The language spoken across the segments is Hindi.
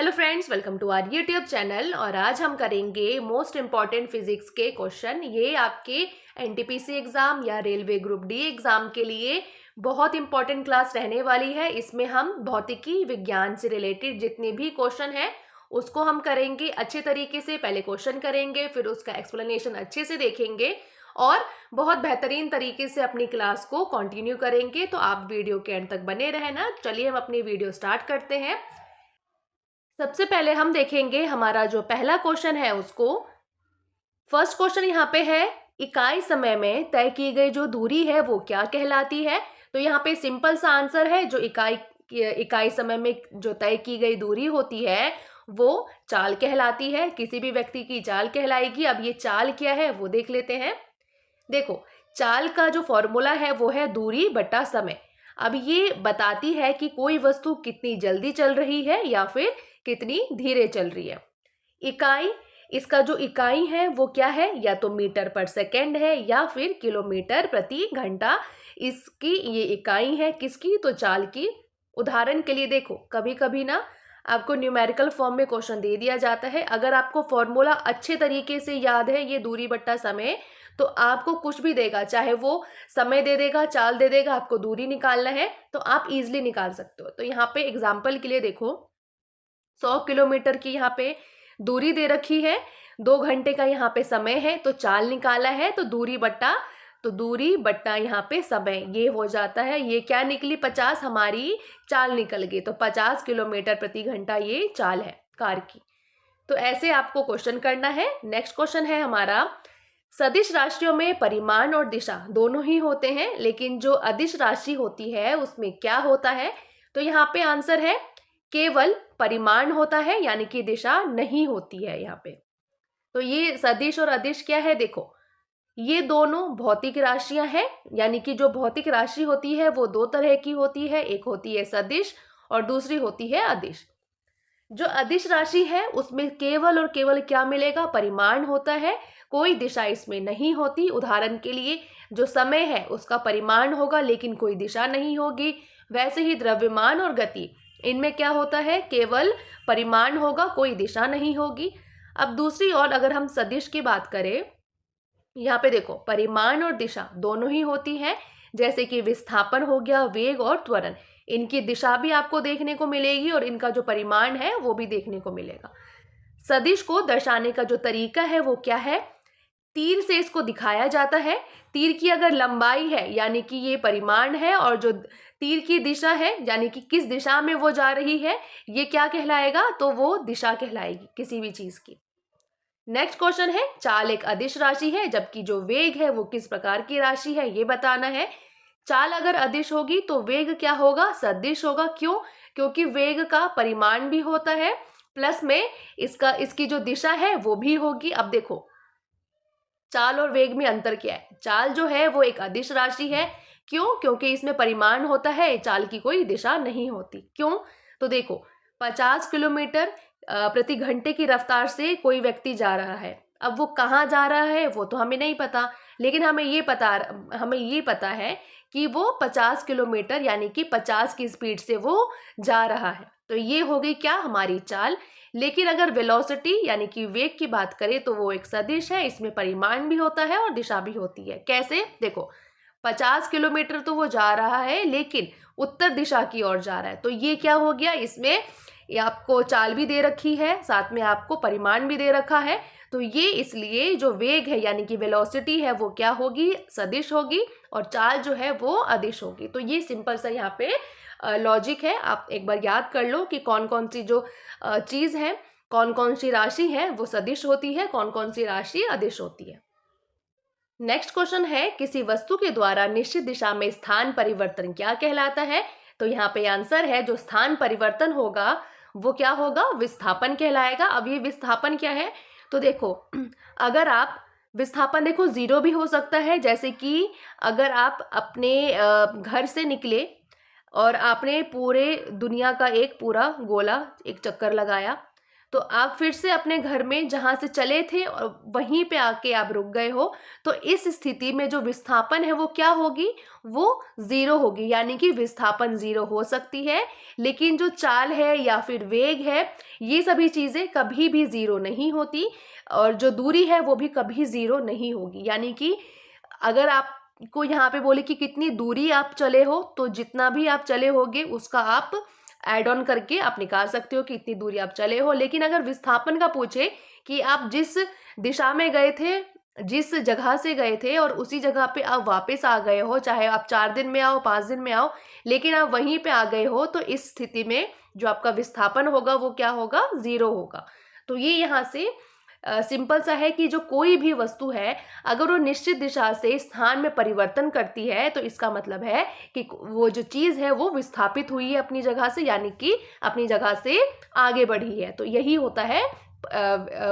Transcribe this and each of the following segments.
Hello friends, welcome to our YouTube channel. और आज हम करेंगे मोस्ट इम्पॉर्टेंट फिजिक्स के क्वेश्चन। ये आपके एनटीपीसी एग्जाम या रेलवे ग्रुप डी एग्जाम के लिए बहुत इंपॉर्टेंट क्लास रहने वाली है। इसमें हम भौतिकी विज्ञान से रिलेटेड जितने भी क्वेश्चन हैं उसको हम करेंगे अच्छे तरीके से। पहले क्वेश्चन करेंगे, फिर उसका एक्सप्लेनेशन अच्छे से देखेंगे और बहुत बेहतरीन तरीके से अपनी क्लास को कंटिन्यू करेंगे। तो आप वीडियो के एंड तक बने रहना। चलिए हम अपनी वीडियो स्टार्ट करते हैं। सबसे पहले हम देखेंगे हमारा जो पहला क्वेश्चन है उसको। फर्स्ट क्वेश्चन यहाँ पे है, इकाई समय में तय की गई जो दूरी है वो क्या कहलाती है। तो यहाँ पे सिंपल सा आंसर है, जो इकाई समय में जो तय की गई दूरी होती है वो चाल कहलाती है। किसी भी व्यक्ति की चाल कहलाएगी। अब ये चाल क्या है वो देख लेते हैं। देखो, चाल का जो फॉर्मूला है वो है दूरी बटा समय। अब ये बताती है कि कोई वस्तु कितनी जल्दी चल रही है या फिर कितनी धीरे चल रही है। इकाई, इसका जो इकाई है वो क्या है, या तो मीटर पर सेकेंड है या फिर किलोमीटर प्रति घंटा। इसकी ये इकाई है किसकी, तो चाल की। उदाहरण के लिए देखो, कभी कभी ना आपको न्यूमेरिकल फॉर्म में क्वेश्चन दे दिया जाता है। अगर आपको फॉर्मूला अच्छे तरीके से याद है, ये दूरी बट्टा समय, तो आपको कुछ भी देगा, चाहे वो समय दे देगा, चाल दे देगा, आपको दूरी निकालना है तो आप इजीली निकाल सकते हो। तो यहाँ पे एग्जाम्पल के लिए देखो, 100 किलोमीटर की यहाँ पे दूरी दे रखी है, 2 घंटे का यहाँ पे समय है, तो चाल निकाला है तो दूरी बट्टा यहाँ पे समय ये हो जाता है। ये क्या निकली, 50 हमारी चाल निकल गई। तो 50 किलोमीटर प्रति घंटा ये चाल है कार की। तो ऐसे आपको क्वेश्चन करना है। नेक्स्ट क्वेश्चन है हमारा, सदिश राशियों में परिमाण और दिशा दोनों ही होते हैं, लेकिन जो अदिश राशि होती है उसमें क्या होता है। तो यहाँ पे आंसर है केवल परिमाण होता है, यानी कि दिशा नहीं होती है यहाँ पे। तो ये सदिश और अदिश क्या है, देखो ये दोनों भौतिक राशियां हैं। यानी कि जो भौतिक राशि होती है वो दो तरह की होती है, एक होती है सदिश और दूसरी होती है अदिश। जो अदिश राशि है उसमें केवल और केवल क्या मिलेगा, परिमाण होता है, कोई दिशा इसमें नहीं होती। उदाहरण के लिए जो समय है उसका परिमाण होगा लेकिन कोई दिशा नहीं होगी। वैसे ही द्रव्यमान और गति, इनमें क्या होता है, केवल परिमाण होगा, कोई दिशा नहीं होगी। अब दूसरी ओर अगर हम सदिश की बात करें, यहाँ पे देखो परिमाण और दिशा दोनों ही होती है। जैसे कि विस्थापन हो गया, वेग और त्वरण, इनकी दिशा भी आपको देखने को मिलेगी और इनका जो परिमाण है वो भी देखने को मिलेगा। सदिश को दर्शाने का जो तरीका है वो क्या है, तीर से इसको दिखाया जाता है। तीर की अगर लंबाई है यानी कि ये परिमाण है, और जो तीर की दिशा है यानी कि किस दिशा में वो जा रही है, ये क्या कहलाएगा, तो वो दिशा कहलाएगी किसी भी चीज की। नेक्स्ट क्वेश्चन है, चाल एक अदिश राशि है जबकि जो वेग है वो किस प्रकार की राशि है ये बताना है। चाल अगर अदिश होगी तो वेग क्या होगा, सदिश होगा। क्यों, क्योंकि वेग का परिमाण भी होता है, प्लस में इसकी जो दिशा है वो भी होगी। अब देखो चाल और वेग में अंतर क्या है, चाल जो है वो एक अदिश राशि है। क्यों, क्योंकि इसमें परिमाण होता है, चाल की कोई दिशा नहीं होती। क्यों, तो देखो 50 किलोमीटर प्रति घंटे की रफ्तार से कोई व्यक्ति जा रहा है। अब वो कहाँ जा रहा है वो तो हमें नहीं पता, लेकिन हमें ये पता है कि वो 50 किलोमीटर यानी कि 50 की स्पीड से वो जा रहा है। तो ये हो गई क्या, हमारी चाल। लेकिन अगर वेलोसिटी यानी कि वेग की बात करें तो वो एक सदिश है, इसमें परिमाण भी होता है और दिशा भी होती है। कैसे, देखो 50 किलोमीटर तो वो जा रहा है लेकिन उत्तर दिशा की ओर जा रहा है। तो ये क्या हो गया, इसमें ये आपको चाल भी दे रखी है, साथ में आपको परिमाण भी दे रखा है। तो ये इसलिए जो वेग है यानी कि वेलोसिटी है वो क्या होगी, सदिश होगी, और चाल जो है वो अदिश होगी। तो ये सिंपल सा यहाँ पे लॉजिक है। आप एक बार याद कर लो कि कौन कौन सी जो चीज है, कौन कौन सी राशि है वो सदिश होती है, कौन कौन सी राशि अदिश होती है। नेक्स्ट क्वेश्चन है, किसी वस्तु के द्वारा निश्चित दिशा में स्थान परिवर्तन क्या कहलाता है। तो यहाँ पे आंसर है, जो स्थान परिवर्तन होगा वो क्या होगा, विस्थापन कहलाएगा। अब ये विस्थापन क्या है, तो देखो अगर आप विस्थापन, देखो जीरो भी हो सकता है। जैसे कि अगर आप अपने घर से निकले और आपने पूरे दुनिया का एक पूरा गोला एक चक्कर लगाया, तो आप फिर से अपने घर में जहाँ से चले थे और वहीं पे आके आप रुक गए हो, तो इस स्थिति में जो विस्थापन है वो क्या होगी, वो ज़ीरो होगी। यानी कि विस्थापन ज़ीरो हो सकती है, लेकिन जो चाल है या फिर वेग है, ये सभी चीज़ें कभी भी ज़ीरो नहीं होती, और जो दूरी है वो भी कभी ज़ीरो नहीं होगी। यानी कि अगर आपको यहाँ पे बोले कि कितनी दूरी आप चले हो, तो जितना भी आप चले होगे उसका आप ऐड ऑन करके आप निकाल सकते हो कि इतनी दूरी आप चले हो। लेकिन अगर विस्थापन का पूछे कि आप जिस दिशा में गए थे, जिस जगह से गए थे और उसी जगह पे आप वापस आ गए हो, चाहे आप 4 दिन में आओ, 5 दिन में आओ, लेकिन आप वहीं पे आ गए हो, तो इस स्थिति में जो आपका विस्थापन होगा वो क्या होगा, ज़ीरो होगा। तो ये यहाँ से सिंपल सा है कि जो कोई भी वस्तु है, अगर वो निश्चित दिशा से स्थान में परिवर्तन करती है, तो इसका मतलब है कि वो जो चीज़ है वो विस्थापित हुई है अपनी जगह से, यानी कि अपनी जगह से आगे बढ़ी है। तो यही होता है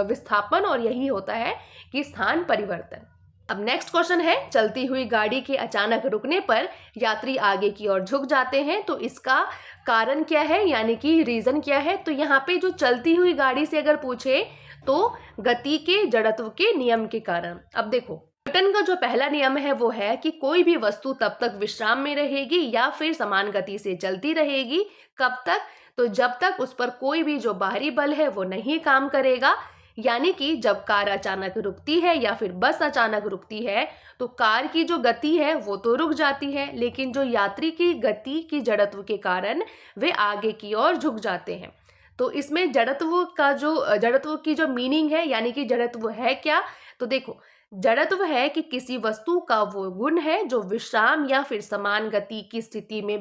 विस्थापन, और यही होता है कि स्थान परिवर्तन। अब नेक्स्ट क्वेश्चन है, चलती हुई गाड़ी के अचानक रुकने पर यात्री आगे की ओर झुक जाते हैं, तो इसका कारण क्या है, यानी कि रीजन क्या है। तो यहाँ पे जो चलती हुई गाड़ी से अगर पूछे, तो गति के जड़त्व के नियम के कारण। अब देखो, न्यूटन का जो पहला नियम है वो है कि कोई भी वस्तु तब तक विश्राम में रहेगी या फिर समान गति से चलती रहेगी। कब तक, तो जब तक उस पर कोई भी जो बाहरी बल है वो नहीं काम करेगा। यानी कि जब कार अचानक रुकती है या फिर बस अचानक रुकती है, तो कार की जो गति है वो तो रुक जाती है, लेकिन जो यात्री की गति की जड़त्व के कारण वे आगे की ओर झुक जाते हैं। तो इसमें जड़त्व की जो मीनिंग है, यानी कि जड़त्व है क्या, तो देखो, जड़त्व है कि किसी वस्तु का वो गुण है जो विश्राम या फिर समान गति की स्थिति में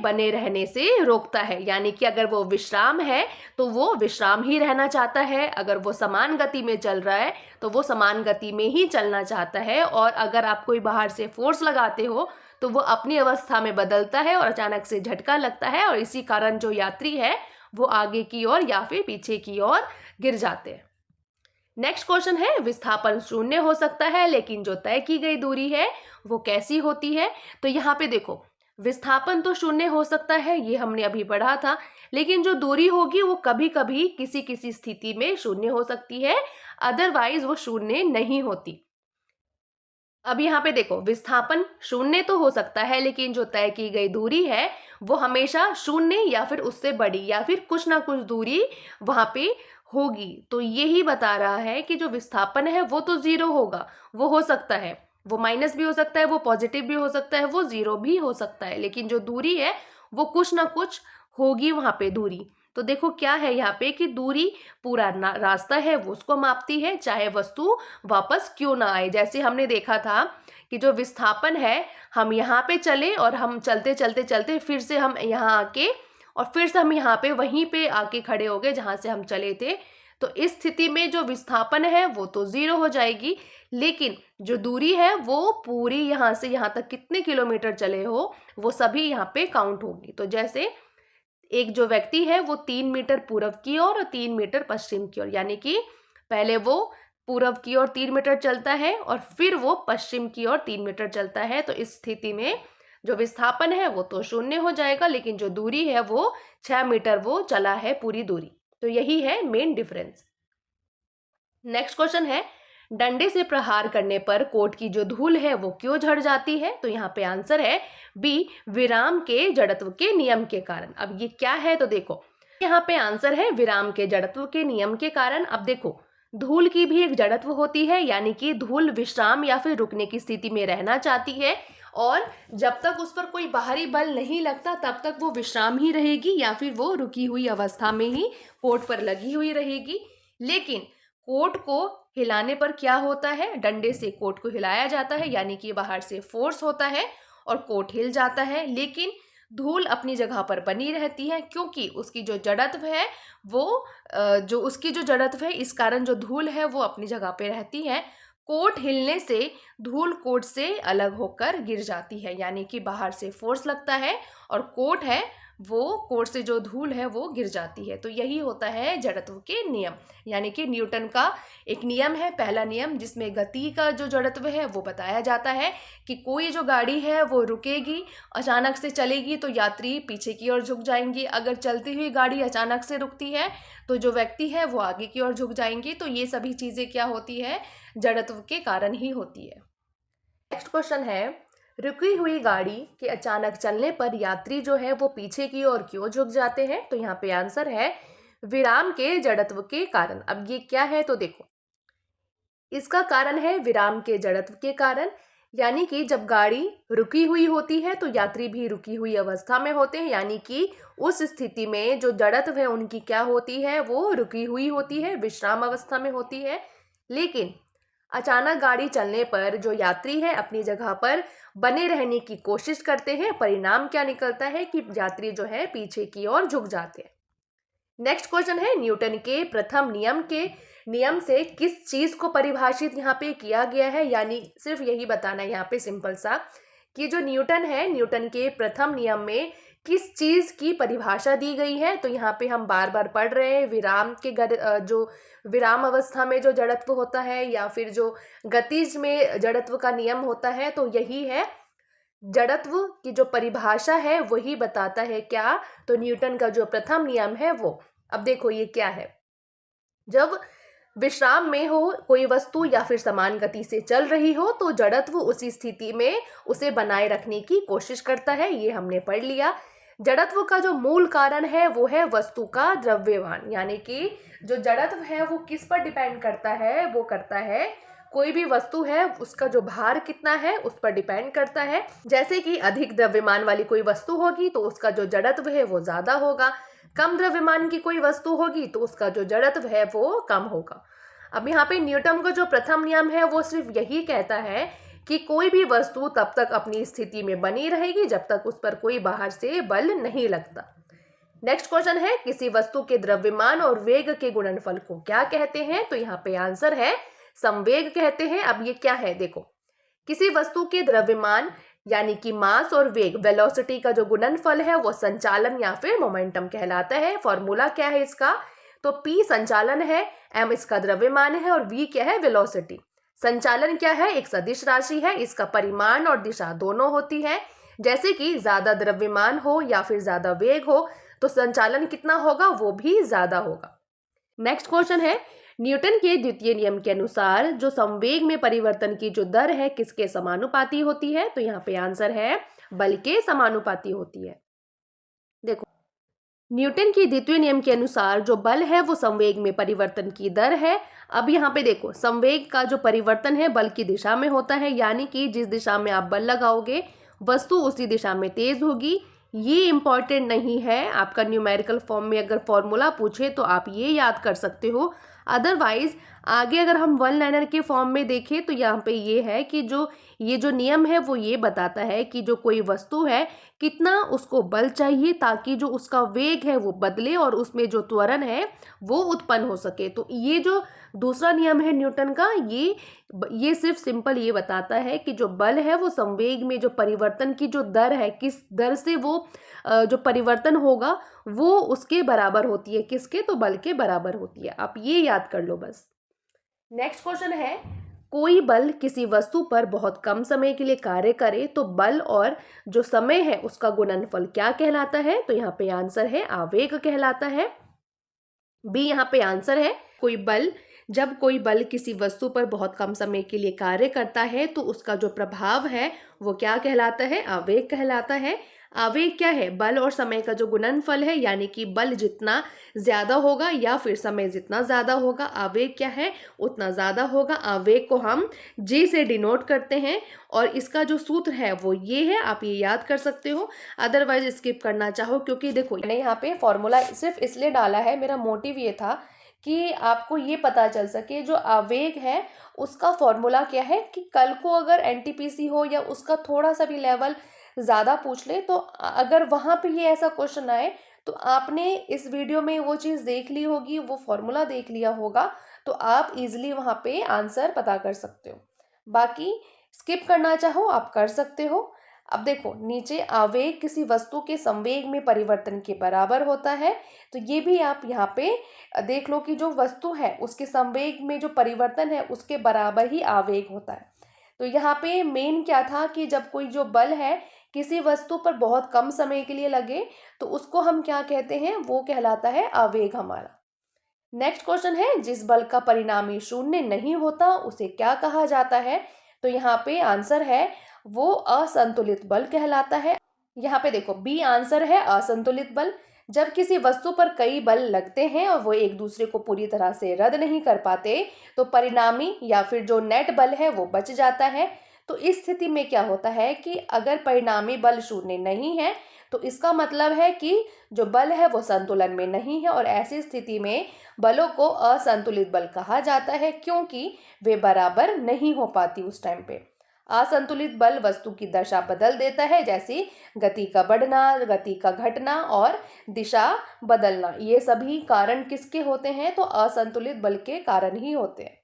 बने रहने से रोकता है। यानी कि अगर वो विश्राम है तो वो विश्राम ही रहना चाहता है, अगर वो समान गति में चल रहा है तो वो समान गति में ही चलना चाहता है, और अगर आप कोई बाहर से फोर्स लगाते हो तो वो अपनी अवस्था में बदलता है और अचानक से झटका लगता है, और इसी कारण जो यात्री है वो आगे की ओर या फिर पीछे की ओर गिर जाते हैं। नेक्स्ट क्वेश्चन है, विस्थापन शून्य हो सकता है लेकिन जो तय की गई दूरी है वो कैसी होती है। तो यहाँ पे देखो, विस्थापन तो शून्य हो सकता है, ये हमने अभी पढ़ा था, लेकिन जो दूरी होगी वो कभी कभी किसी किसी स्थिति में शून्य हो सकती है, अदरवाइज वो शून्य नहीं होती। अब यहाँ पे देखो, विस्थापन शून्य तो हो सकता है, लेकिन जो तय की गई दूरी है वो हमेशा शून्य या फिर उससे बड़ी या फिर कुछ ना कुछ दूरी वहां पे होगी। तो यही बता रहा है कि जो विस्थापन है वो तो जीरो होगा, वो हो सकता है, वो माइनस भी हो सकता है, वो पॉजिटिव भी हो सकता है, वो जीरो भी हो सकता है, लेकिन जो दूरी है वो कुछ ना कुछ होगी वहां पे दूरी। तो देखो क्या है यहाँ पे कि दूरी पूरा रास्ता है वो उसको मापती है, चाहे वस्तु वापस क्यों ना आए। जैसे हमने देखा था कि जो विस्थापन है, हम यहाँ पे चले और हम चलते चलते चलते फिर से हम यहाँ आके, और फिर से हम यहाँ पे वहीं पे आके खड़े हो गए जहाँ से हम चले थे। तो इस स्थिति में जो विस्थापन है वो तो जीरो हो जाएगी, लेकिन जो दूरी है वो पूरी यहाँ से यहाँ तक कितने किलोमीटर चले हो वो सभी यहाँ पे काउंट होगी। तो जैसे एक जो व्यक्ति है वो 3 मीटर पूर्व की ओर और 3 मीटर पश्चिम की ओर, यानी कि पहले वो पूर्व की ओर 3 मीटर चलता है और फिर वो पश्चिम की ओर 3 मीटर चलता है। तो इस स्थिति में जो विस्थापन है वो तो शून्य हो जाएगा, लेकिन जो दूरी है वो 6 मीटर वो चला है पूरी दूरी। तो यही है मेन डिफरेंस। नेक्स्ट क्वेश्चन है, डंडे से प्रहार करने पर कोट की जो धूल है वो क्यों झड़ जाती है। तो यहाँ पे आंसर है बी, विराम के जड़त्व के नियम के कारण। अब ये क्या है, तो देखो यहाँ पे आंसर है विराम के जड़त्व के नियम के कारण। अब देखो, धूल की भी एक जड़त्व होती है, यानी कि धूल विश्राम या फिर रुकने की स्थिति में रहना चाहती है, और जब तक उस पर कोई बाहरी बल नहीं लगता तब तक वो विश्राम ही रहेगी या फिर वो रुकी हुई अवस्था में ही कोट पर लगी हुई रहेगी। लेकिन कोट को हिलाने पर क्या होता है, डंडे से कोट को हिलाया जाता है, यानी कि बाहर से फोर्स होता है और कोट हिल जाता है, लेकिन धूल अपनी जगह पर बनी रहती है, क्योंकि उसकी जो जड़त्व है वो इस कारण जो धूल है वो अपनी जगह पे रहती है। कोट हिलने से धूल कोट से अलग होकर गिर जाती है, यानी कि बाहर से फोर्स लगता है और कोट है वो कोर से जो धूल है वो गिर जाती है। तो यही होता है जड़त्व के नियम, यानी कि न्यूटन का एक नियम है, पहला नियम, जिसमें गति का जो जड़त्व है वो बताया जाता है कि कोई जो गाड़ी है वो रुकेगी, अचानक से चलेगी तो यात्री पीछे की ओर झुक जाएंगी, अगर चलती हुई गाड़ी अचानक से रुकती है तो जो व्यक्ति है वो आगे की ओर झुक जाएंगे। तो ये सभी चीज़ें क्या होती है, जड़त्व के कारण ही होती है। नेक्स्ट क्वेश्चन है, रुकी हुई गाड़ी के अचानक चलने पर यात्री जो है वो पीछे की ओर क्यों झुक जाते हैं? तो यहाँ पे आंसर है विराम के जड़त्व के कारण। अब ये क्या है तो देखो, इसका कारण है विराम के जड़त्व के कारण, यानी कि जब गाड़ी रुकी हुई होती है तो यात्री भी रुकी हुई अवस्था में होते हैं, यानी कि उस स्थिति में जो जड़त्व है उनकी क्या होती है, वो रुकी हुई होती है, विश्राम अवस्था में होती है। लेकिन अचानक गाड़ी चलने पर जो यात्री है अपनी जगह पर बने रहने की कोशिश करते हैं, परिणाम क्या निकलता है कि यात्री जो है पीछे की ओर झुक जाते हैं। नेक्स्ट क्वेश्चन है, न्यूटन के प्रथम नियम के नियम से किस चीज को परिभाषित यहाँ पे किया गया है, यानी सिर्फ यही बताना है यहाँ पे सिंपल सा कि जो न्यूटन है, न्यूटन के प्रथम नियम में किस चीज की परिभाषा दी गई है। तो यहाँ पे हम बार बार पढ़ रहे हैं, विराम के जो विराम अवस्था में जो जड़त्व होता है या फिर जो गतिज में जड़त्व का नियम होता है, तो यही है जड़त्व की जो परिभाषा है वही बताता है क्या, तो न्यूटन का जो प्रथम नियम है वो। अब देखो ये क्या है, जब विश्राम में हो कोई वस्तु या फिर समान गति से चल रही हो तो जड़त्व उसी स्थिति में उसे बनाए रखने की कोशिश करता है, ये हमने पढ़ लिया। जड़त्व का जो मूल कारण है वो है वस्तु का द्रव्यमान, यानी कि जो जड़त्व है वो किस पर डिपेंड करता है, वो करता है कोई भी वस्तु है उसका जो भार कितना है उस पर डिपेंड करता है। जैसे कि अधिक द्रव्यमान वाली कोई वस्तु होगी तो उसका जो जड़त्व है वो ज्यादा होगा, कम द्रव्यमान की कोई वस्तु होगी तो उसका जो जड़त्व है वो कम होगा। अब यहाँ पे न्यूटन का जो प्रथम नियम है वो सिर्फ यही कहता है कि कोई भी वस्तु तब तक अपनी स्थिति में बनी रहेगी जब तक उस पर कोई बाहर से बल नहीं लगता। नेक्स्ट क्वेश्चन है, किसी वस्तु के द्रव्यमान और वेग के गुणनफल को क्या कहते हैं? तो यहाँ पे आंसर है संवेग कहते हैं। अब ये क्या है देखो, किसी वस्तु के द्रव्यमान यानी कि मास और वेग वेलोसिटी का जो गुणनफल है वो संचालन या फिर मोमेंटम कहलाता है। फॉर्मूला क्या है इसका, तो P संचालन है, M इसका द्रव्यमान है और V क्या है, वेलोसिटी। संचालन क्या है, एक सदिश राशि है, इसका परिमाण और दिशा दोनों होती है। जैसे कि ज्यादा द्रव्यमान हो या फिर ज्यादा वेग हो तो संचालन कितना होगा, वो भी ज्यादा होगा। नेक्स्ट क्वेश्चन है, न्यूटन के द्वितीय नियम के अनुसार जो संवेग में परिवर्तन की जो दर है किसके समानुपाती होती है? तो यहाँ पे आंसर है बल के समानुपाती होती है। देखो, न्यूटन के द्वितीय नियम के अनुसार जो बल है वो संवेग में परिवर्तन की दर है। अब यहाँ पे देखो, संवेग का जो परिवर्तन है बल की दिशा में होता है, यानी कि जिस दिशा में आप बल लगाओगे वस्तु उसी दिशा में तेज होगी। ये इंपॉर्टेंट नहीं है, आपका न्यूमेरिकल फॉर्म में अगर फॉर्मूला पूछे तो आप ये याद कर सकते हो। अदरवाइज आगे अगर हम वन लाइनर के फॉर्म में देखें तो यहाँ पे ये है कि ये जो नियम है वो ये बताता है कि जो कोई वस्तु है कितना उसको बल चाहिए ताकि जो उसका वेग है वो बदले और उसमें जो त्वरण है वो उत्पन्न हो सके। तो ये जो दूसरा नियम है न्यूटन का, ये सिर्फ सिंपल ये बताता है कि जो बल है वो संवेग में जो परिवर्तन की जो दर है, किस दर से वो जो परिवर्तन होगा वो उसके बराबर होती है, किसके, तो बल के बराबर होती है। आप ये याद कर लो बस। नेक्स्ट क्वेश्चन है, कोई बल किसी वस्तु पर बहुत कम समय के लिए कार्य करे तो बल और जो समय है उसका गुणनफल क्या कहलाता है? तो यहाँ पे आंसर है आवेग कहलाता है। बी यहाँ पे आंसर है, जब कोई बल किसी वस्तु पर बहुत कम समय के लिए कार्य करता है तो उसका जो प्रभाव है वो क्या कहलाता है? आवेग कहलाता है। आवेग क्या है? बल और समय का जो गुणनफल है, यानी कि बल जितना ज्यादा होगा या फिर समय जितना ज्यादा होगा, आवेग क्या है, उतना ज्यादा होगा। आवेग को हम G से डिनोट करते हैं और इसका जो सूत्र है वो ये है, आप ये याद कर सकते हो। अदरवाइज स्किप करना चाहो, क्योंकि देखो मैंने यहाँ पे फॉर्मूला सिर्फ इसलिए डाला है, मेरा मोटिव ये था कि आपको ये पता चल सके जो आवेग है उसका फॉर्मूला क्या है, कि कल को अगर एनटीपीसी हो या उसका थोड़ा सा भी लेवल ज़्यादा पूछ ले तो अगर वहाँ पे ये ऐसा क्वेश्चन आए तो आपने इस वीडियो में वो चीज़ देख ली होगी, वो फॉर्मूला देख लिया होगा, तो आप इजीली वहाँ पे आंसर पता कर सकते हो। बाकी स्किप करना चाहो आप कर सकते हो। अब देखो नीचे आवेग किसी वस्तु के संवेग में परिवर्तन के बराबर होता है, तो ये भी आप यहाँ पे देख लो कि जो वस्तु है उसके संवेग में जो परिवर्तन है उसके बराबर ही आवेग होता है। तो यहाँ पे मेन क्या था कि जब कोई जो बल है किसी वस्तु पर बहुत कम समय के लिए लगे तो उसको हम क्या कहते हैं, वो कहलाता है आवेग हमारा। नेक्स्ट क्वेश्चन है, जिस बल का परिणामी शून्य नहीं होता उसे क्या कहा जाता है? तो यहाँ पे आंसर है वो असंतुलित बल कहलाता है। यहाँ पे देखो बी आंसर है असंतुलित बल। जब किसी वस्तु पर कई बल लगते हैं और वो एक दूसरे को पूरी तरह से रद्द नहीं कर पाते तो परिणामी या फिर जो नेट बल है वो बच जाता है। तो इस स्थिति में क्या होता है कि अगर परिणामी बल शून्य नहीं है तो इसका मतलब है कि जो बल है वो संतुलन में नहीं है, और ऐसी स्थिति में बलों को असंतुलित बल कहा जाता है क्योंकि वे बराबर नहीं हो पाती उस टाइम पे। असंतुलित बल वस्तु की दशा बदल देता है, जैसे गति का बढ़ना, गति का घटना और दिशा बदलना। ये सभी कारण किसके होते हैं? तो असंतुलित बल के कारण ही होते हैं।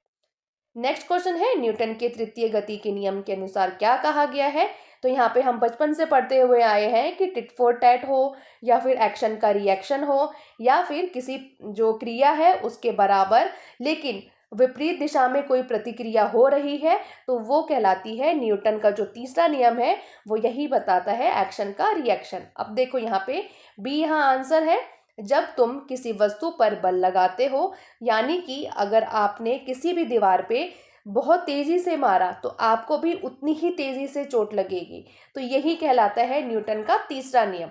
नेक्स्ट क्वेश्चन है, न्यूटन के तृतीय गति के नियम के अनुसार क्या कहा गया है? तो यहाँ पे हम बचपन से पढ़ते हुए आए हैं कि टिट फॉर टैट हो या फिर एक्शन का रिएक्शन हो या फिर किसी जो क्रिया है उसके बराबर लेकिन विपरीत दिशा में कोई प्रतिक्रिया हो रही है तो वो कहलाती है, न्यूटन का जो तीसरा नियम है वो यही बताता है, एक्शन का रिएक्शन। अब देखो यहाँ पे बी यहाँ आंसर है। जब तुम किसी वस्तु पर बल लगाते हो, यानी कि अगर आपने किसी भी दीवार पे बहुत तेजी से मारा तो आपको भी उतनी ही तेजी से चोट लगेगी, तो यही कहलाता है न्यूटन का तीसरा नियम।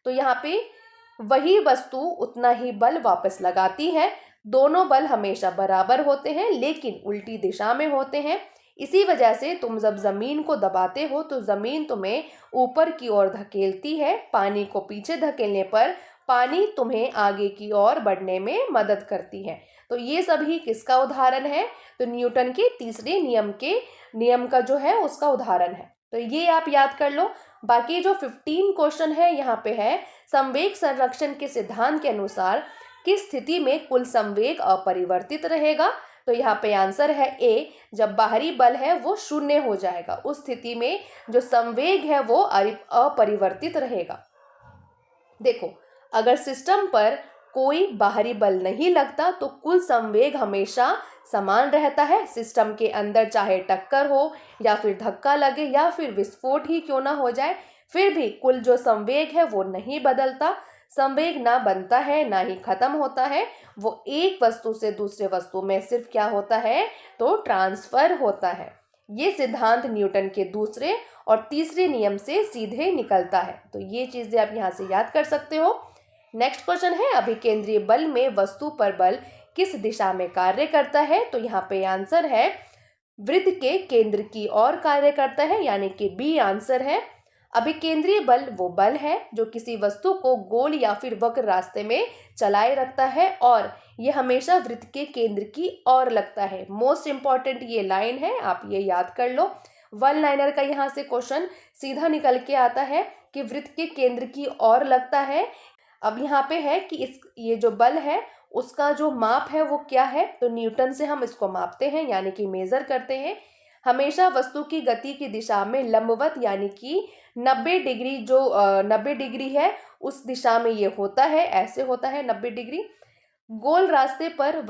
तो यहाँ पे वही वस्तु उतना ही बल वापस लगाती है। दोनों बल हमेशा बराबर होते हैं लेकिन उल्टी दिशा में होते हैं। इसी वजह से तुम जब जमीन को दबाते हो तो जमीन तुम्हें ऊपर की ओर धकेलती है। पानी को पीछे धकेलने पर पानी तुम्हें आगे की ओर बढ़ने में मदद करती है। तो ये सभी किसका उदाहरण है? तो न्यूटन के तीसरे नियम का जो है उसका उदाहरण है। तो ये आप याद कर लो। बाकी जो 15 क्वेश्चन है यहाँ पे है, संवेग संरक्षण के सिद्धांत के अनुसार किस स्थिति में कुल संवेग अपरिवर्तित रहेगा? तो यहाँ पे आंसर है ए, जब बाहरी बल है वो शून्य हो जाएगा, उस स्थिति में जो संवेग है वो अपरिवर्तित रहेगा। देखो अगर सिस्टम पर कोई बाहरी बल नहीं लगता तो कुल संवेग हमेशा समान रहता है। सिस्टम के अंदर चाहे टक्कर हो या फिर धक्का लगे या फिर विस्फोट ही क्यों ना हो जाए, फिर भी कुल जो संवेग है वो नहीं बदलता। संवेग ना बनता है ना ही खत्म होता है, वो एक वस्तु से दूसरे वस्तु में सिर्फ क्या होता है, तो ट्रांसफर होता है। ये सिद्धांत न्यूटन के दूसरे और तीसरे नियम से सीधे निकलता है। तो ये चीजें आप यहाँ से याद कर सकते हो। नेक्स्ट क्वेश्चन है, अभिकेंद्रीय बल में वस्तु पर बल किस दिशा में कार्य करता है? तो यहाँ पे आंसर है वृत्त के केंद्र की ओर कार्य करता है, यानी कि बी आंसर है। अभिकेंद्रीय बल वो बल है जो किसी वस्तु को गोल या फिर वक्र रास्ते में चलाए रखता है और ये हमेशा वृत्त के केंद्र की ओर लगता है। मोस्ट इंपॉर्टेंट ये लाइन है, आप ये याद कर लो। वन लाइनर का यहाँ से क्वेश्चन सीधा निकल के आता है कि वृत्त के केंद्र की ओर लगता है। अब यहाँ पे है कि ये जो बल है उसका जो माप है वो क्या है? तो न्यूटन से हम इसको मापते हैं, यानी कि मेजर करते हैं। हमेशा वस्तु की गति की दिशा में लंबवत, यानी कि 90 डिग्री, जो 90 डिग्री है उस दिशा में ये होता है, ऐसे होता है 90 डिग्री। गोल रास्ते पर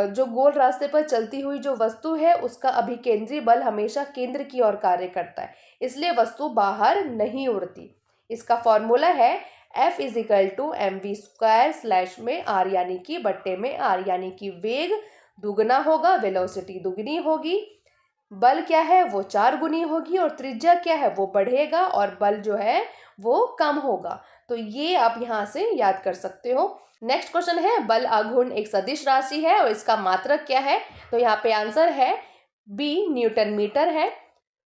जो गोल रास्ते पर चलती हुई जो वस्तु है उसका अभिकेंद्री बल हमेशा केंद्र की ओर कार्य करता है, इसलिए वस्तु बाहर नहीं उड़ती। इसका फॉर्मूला है F=mv² में r यानी कि बट्टे में r, यानी कि वेग दुगना होगा, वेलोसिटी दुगनी होगी, बल क्या है वो 4 गुनी होगी और त्रिज्या क्या है वो बढ़ेगा और बल जो है वो कम होगा। तो ये आप यहाँ से याद कर सकते हो। नेक्स्ट क्वेश्चन है, बल आघूर्ण एक सदिश राशि है और इसका मात्रक क्या है? तो यहाँ पे आंसर है बी, न्यूटन मीटर है।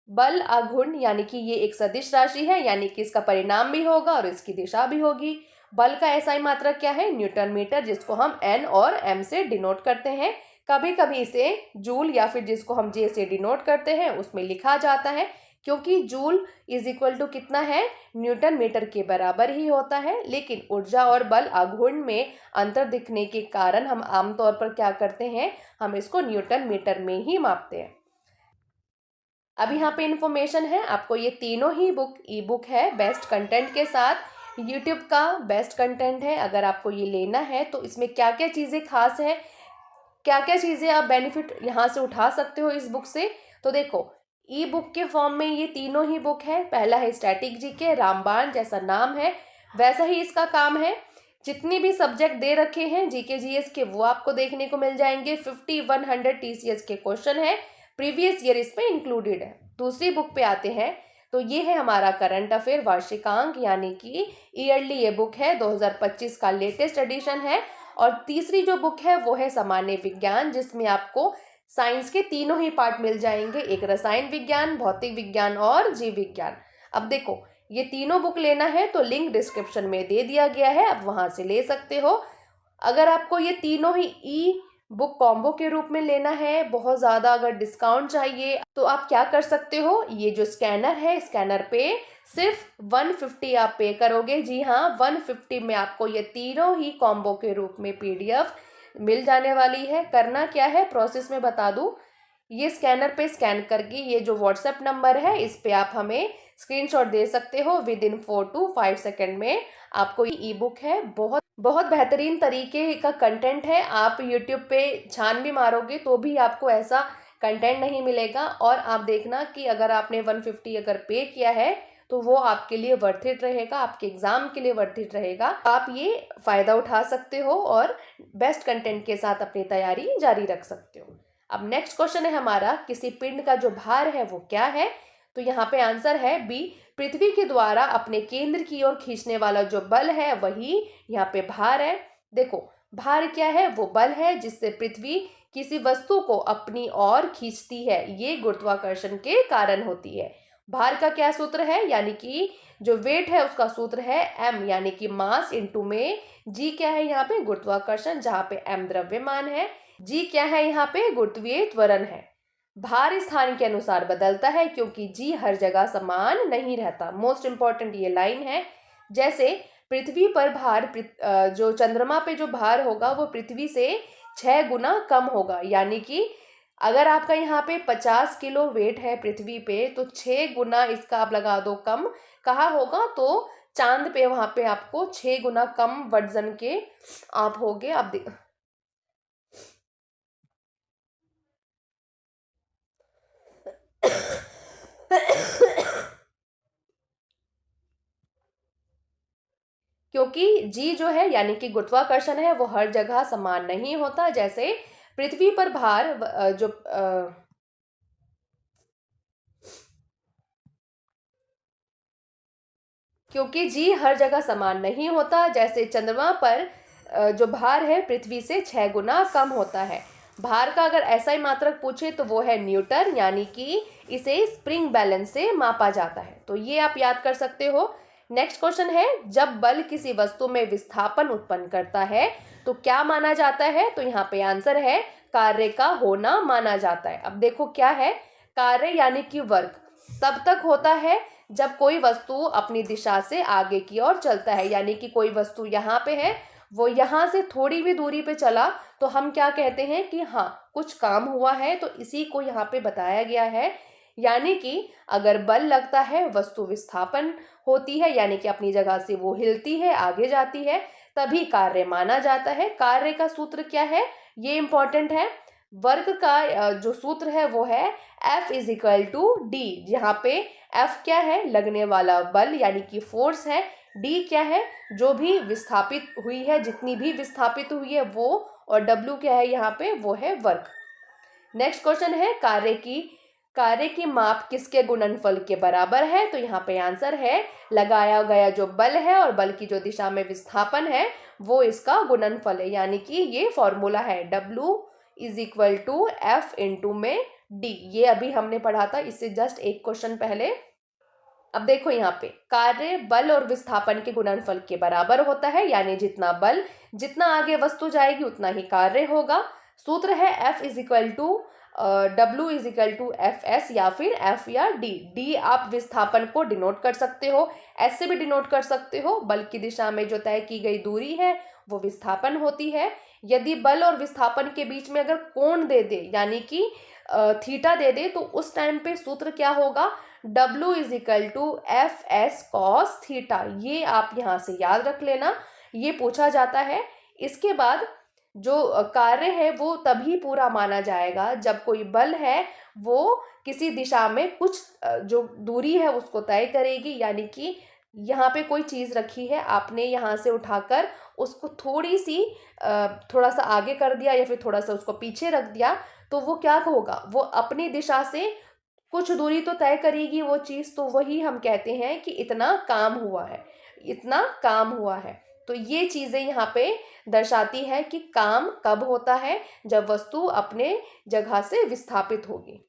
बल आघूर्ण यानी कि ये एक सदिश राशि है, यानी कि इसका परिणाम भी होगा और इसकी दिशा भी होगी। बल का एसआई मात्रक क्या है? न्यूटन मीटर, जिसको हम एन और एम से डिनोट करते हैं। कभी कभी इसे जूल या फिर जिसको हम जे से डिनोट करते हैं उसमें लिखा जाता है, क्योंकि जूल = कितना है, न्यूटन मीटर के बराबर ही होता है। लेकिन ऊर्जा और बल आघूर्ण में अंतर दिखने के कारण हम आमतौर पर क्या करते हैं, हम इसको न्यूटन मीटर में ही मापते हैं। अब यहाँ पे इन्फॉर्मेशन है, आपको ये तीनों ही बुक ई बुक है बेस्ट कंटेंट के साथ, यूट्यूब का बेस्ट कंटेंट है। अगर आपको ये लेना है तो इसमें क्या क्या चीज़ें खास है, क्या क्या चीज़ें आप बेनिफिट यहाँ से उठा सकते हो इस बुक से। तो देखो, ई बुक के फॉर्म में ये तीनों ही बुक है। पहला है स्टैटिक जीके, रामबाण जैसा नाम है वैसा ही इसका काम है। जितने भी सब्जेक्ट दे रखे हैं जीके जीएस के वो आपको देखने को मिल जाएंगे। 50-100 टीसीएस के क्वेश्चन है, प्रीवियस ईयर इसमें इंक्लूडेड है। दूसरी बुक पे आते हैं तो ये है हमारा करंट अफेयर वार्षिकांक, यानी कि ईयरली ये बुक है, 2025 का लेटेस्ट एडिशन है। और तीसरी जो बुक है वो है सामान्य विज्ञान, जिसमें आपको साइंस के तीनों ही पार्ट मिल जाएंगे, एक रसायन विज्ञान, भौतिक विज्ञान और जीव विज्ञान। अब देखो, ये तीनों बुक लेना है तो लिंक डिस्क्रिप्शन में दे दिया गया है, आप वहां से ले सकते हो। अगर आपको ये तीनों ही ई बुक कॉम्बो के रूप में लेना है, बहुत ज़्यादा अगर डिस्काउंट चाहिए तो आप क्या कर सकते हो, ये जो स्कैनर है, स्कैनर पे सिर्फ 150 आप पे करोगे। जी हाँ, 150 में आपको ये तीनों ही कॉम्बो के रूप में पीडीएफ मिल जाने वाली है। करना क्या है, प्रोसेस में बता दूं, ये स्कैनर पे स्कैन करके ये जो व्हाट्सएप नंबर है इस पे आप हमें स्क्रीनशॉट दे सकते हो। विद इन 4 to 5 सेकेंड में आपको ये ई बुक है, बहुत बहुत बेहतरीन तरीके का कंटेंट है। आप यूट्यूब पे छान भी मारोगे तो भी आपको ऐसा कंटेंट नहीं मिलेगा। और आप देखना कि अगर आपने 150 अगर पे किया है तो वो आपके लिए वर्थ इट रहेगा, आपके एग्जाम के लिए वर्थ इट रहेगा। आप ये फायदा उठा सकते हो और बेस्ट कंटेंट के साथ अपनी तैयारी जारी रख सकते हो। अब नेक्स्ट क्वेश्चन है हमारा, किसी पिंड का जो भार है वो क्या है। तो यहाँ पे आंसर है बी, पृथ्वी के द्वारा अपने केंद्र की ओर खींचने वाला जो बल है वही यहाँ पे भार है। देखो, भार क्या है, वो बल है जिससे पृथ्वी किसी वस्तु को अपनी ओर खींचती है, ये गुरुत्वाकर्षण के कारण होती है। भार का क्या सूत्र है, यानी कि जो वेट है उसका सूत्र है m, यानी कि मास इंटू में g क्या है यहाँ पे, गुरुत्वाकर्षण, जहाँ पे m द्रव्यमान है, g क्या है यहाँ पे, गुरुत्वीय त्वरण है। भार स्थान के अनुसार बदलता है क्योंकि जी हर जगह समान नहीं रहता। मोस्ट इंपॉर्टेंट ये लाइन है। जैसे पृथ्वी पर भार जो चंद्रमा पे जो भार होगा वो पृथ्वी से 6 गुना कम होगा, यानी कि अगर आपका यहाँ पे 50 किलो वेट है पृथ्वी पे तो 6 गुना इसका आप लगा दो कम कहाँ होगा, तो चांद पे, वहां पे आपको 6 गुना कम वजन के आप होगे। आप क्योंकि जी जो है यानी कि गुरुत्वाकर्षण है वो हर जगह समान नहीं होता। जैसे पृथ्वी पर भार क्योंकि जी हर जगह समान नहीं होता, जैसे चंद्रमा पर जो भार है पृथ्वी से 6 गुना कम होता है। भार का अगर ऐसा ही मात्रक पूछे तो वो है न्यूटन, यानी कि इसे स्प्रिंग बैलेंस से मापा जाता है। तो ये आप याद कर सकते हो। नेक्स्ट क्वेश्चन है, जब बल किसी वस्तु में विस्थापन उत्पन्न करता है तो क्या माना जाता है। तो यहाँ पे आंसर है कार्य का होना माना जाता है। अब देखो क्या है, कार्य यानी कि वर्क तब तक होता है जब कोई वस्तु अपनी दिशा से आगे की ओर चलता है, यानी कि कोई वस्तु यहाँ पे है, वो यहाँ से थोड़ी भी दूरी पे चला तो हम क्या कहते हैं कि हाँ कुछ काम हुआ है, तो इसी को यहाँ पे बताया गया है। यानी कि अगर बल लगता है वस्तु विस्थापन होती है, यानी कि अपनी जगह से वो हिलती है, आगे जाती है, तभी कार्य माना जाता है। कार्य का सूत्र क्या है, ये इंपॉर्टेंट है। वर्ग का जो सूत्र है वो है F is equal to D. यहाँ पे F क्या है, लगने वाला बल यानी कि फोर्स है। D क्या है, जो भी विस्थापित हुई है, जितनी भी विस्थापित हुई है वो, और W क्या है यहाँ पे, वो है वर्ग। नेक्स्ट क्वेश्चन है, कार्य की माप किसके गुणनफल के बराबर है। तो यहाँ पे आंसर है लगाया गया जो बल है और बल की जो दिशा में विस्थापन है वो इसका गुणनफल है, यानी कि ये फॉर्मूला है W is equal to F into में D। ये अभी हमने पढ़ा था, इससे जस्ट एक क्वेश्चन पहले। अब देखो यहाँ पे कार्य बल और विस्थापन के गुणनफल के बराबर होता है, यानी जितना बल, जितना आगे वस्तु जाएगी उतना ही कार्य होगा। सूत्र है F is equal to W is equal to F S, या फिर F या D। D आप विस्थापन को डिनोट कर सकते हो, S से भी डिनोट कर सकते हो। बल की दिशा में जो तय की गई दूरी है वो विस्थापन होती है। यदि बल और विस्थापन के बीच में अगर कोण दे दे यानी कि थीटा दे दे तो उस टाइम पे सूत्र क्या होगा, W is equal to F S cos theta. ये आप यहाँ से याद रख लेना, ये पूछा जाता है। इसके बाद जो कार्य है वो तभी पूरा माना जाएगा जब कोई बल है वो किसी दिशा में कुछ जो दूरी है उसको तय करेगी, यानी कि यहाँ पे कोई चीज रखी है, आपने यहाँ से उठाकर उसको थोड़ी सी थोड़ा सा आगे कर दिया या फिर थोड़ा सा उसको पीछे रख दिया, तो वो क्या होगा, वो अपनी दिशा से कुछ दूरी तो तय करेगी वो चीज। तो वही हम कहते हैं कि इतना काम हुआ है, इतना काम हुआ है। तो ये चीजें यहाँ पे दर्शाती है कि काम कब होता है, जब वस्तु अपने जगह से विस्थापित होगी।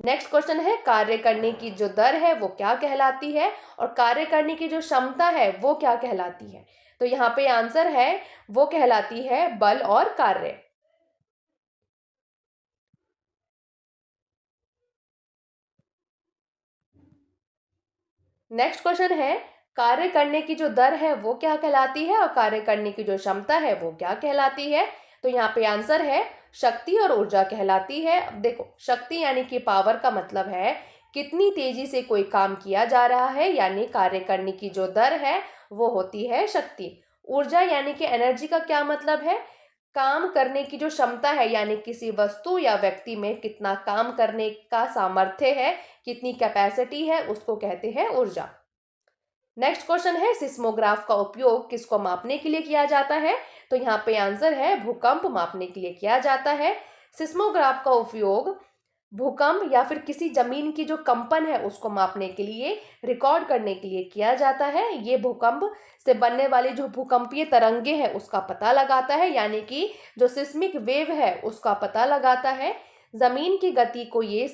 नेक्स्ट क्वेश्चन है, कार्य करने की जो दर है वो क्या कहलाती है, और कार्य करने की जो क्षमता है वो क्या कहलाती है। तो यहाँ पे आंसर है वो कहलाती है बल और कार्य। नेक्स्ट क्वेश्चन है, कार्य करने की जो दर है वो क्या कहलाती है और कार्य करने की जो क्षमता है वो क्या कहलाती है। तो यहाँ पे आंसर है शक्ति और ऊर्जा कहलाती है। अब देखो, शक्ति यानी कि पावर का मतलब है कितनी तेजी से कोई काम किया जा रहा है, यानी कार्य करने की जो दर है वो होती है शक्ति। ऊर्जा यानी कि एनर्जी का क्या मतलब है, काम करने की जो क्षमता है, यानी किसी वस्तु या व्यक्ति में कितना काम करने का सामर्थ्य है, कितनी कैपेसिटी है, उसको कहते हैं ऊर्जा। नेक्स्ट क्वेश्चन है, सिस्मोग्राफ का उपयोग किसको मापने के लिए किया जाता है। तो यहाँ पे आंसर है भूकंप मापने के लिए किया जाता है। सिस्मोग्राफ का उपयोग भूकंप या फिर किसी जमीन की जो कंपन है उसको मापने के लिए, रिकॉर्ड करने के लिए किया जाता है। ये भूकंप से बनने वाली जो भूकंपीय तरंगे है उसका पता लगाता है, यानी कि जो सिस्मिक वेव है उसका पता लगाता है। जमीन की गति को ये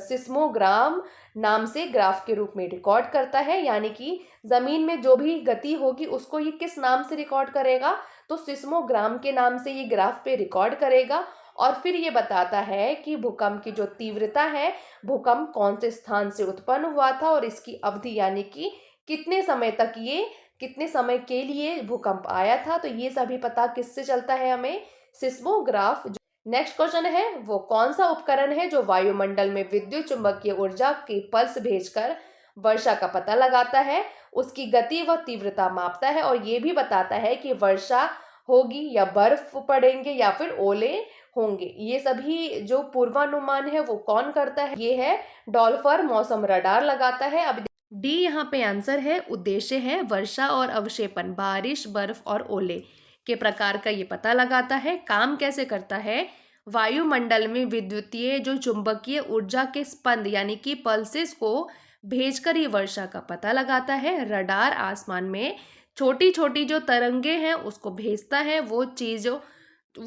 सिस्मोग्राम नाम से ग्राफ के रूप में रिकॉर्ड करता है, यानी कि जमीन में जो भी गति होगी उसको ये किस नाम से रिकॉर्ड करेगा, तो सिस्मोग्राम के नाम से ये ग्राफ पे रिकॉर्ड करेगा। और फिर ये बताता है कि भूकंप की जो तीव्रता है, भूकंप कौन से स्थान से उत्पन्न हुआ था और इसकी अवधि, यानी कि कितने समय तक ये, कितने समय के लिए भूकंप आया था। तो ये सभी पता किससे चलता है, हमें सिस्मोग्राफ। नेक्स्ट क्वेश्चन है, वो कौन सा उपकरण है जो वायुमंडल में विद्युत चुंबकीय ऊर्जा की पल्स भेजकर वर्षा का पता लगाता है, उसकी गति व तीव्रता मापता है और ये भी बताता है कि वर्षा होगी या बर्फ पड़ेंगे या फिर ओले होंगे। ये सभी जो पूर्वानुमान है वो कौन करता है, ये है डॉल्फर मौसम रडार लगाता है। अब डी यहाँ पे आंसर है, उद्देश्य है वर्षा और अवक्षेपण, बारिश, बर्फ और ओले के प्रकार का ये पता लगाता है। काम कैसे करता है, वायुमंडल में विद्युतीय जो चुंबकीय ऊर्जा के स्पंद यानी कि पल्सेस को भेजकर ये वर्षा का पता लगाता है। रडार आसमान में छोटी छोटी जो तरंगे हैं उसको भेजता है, वो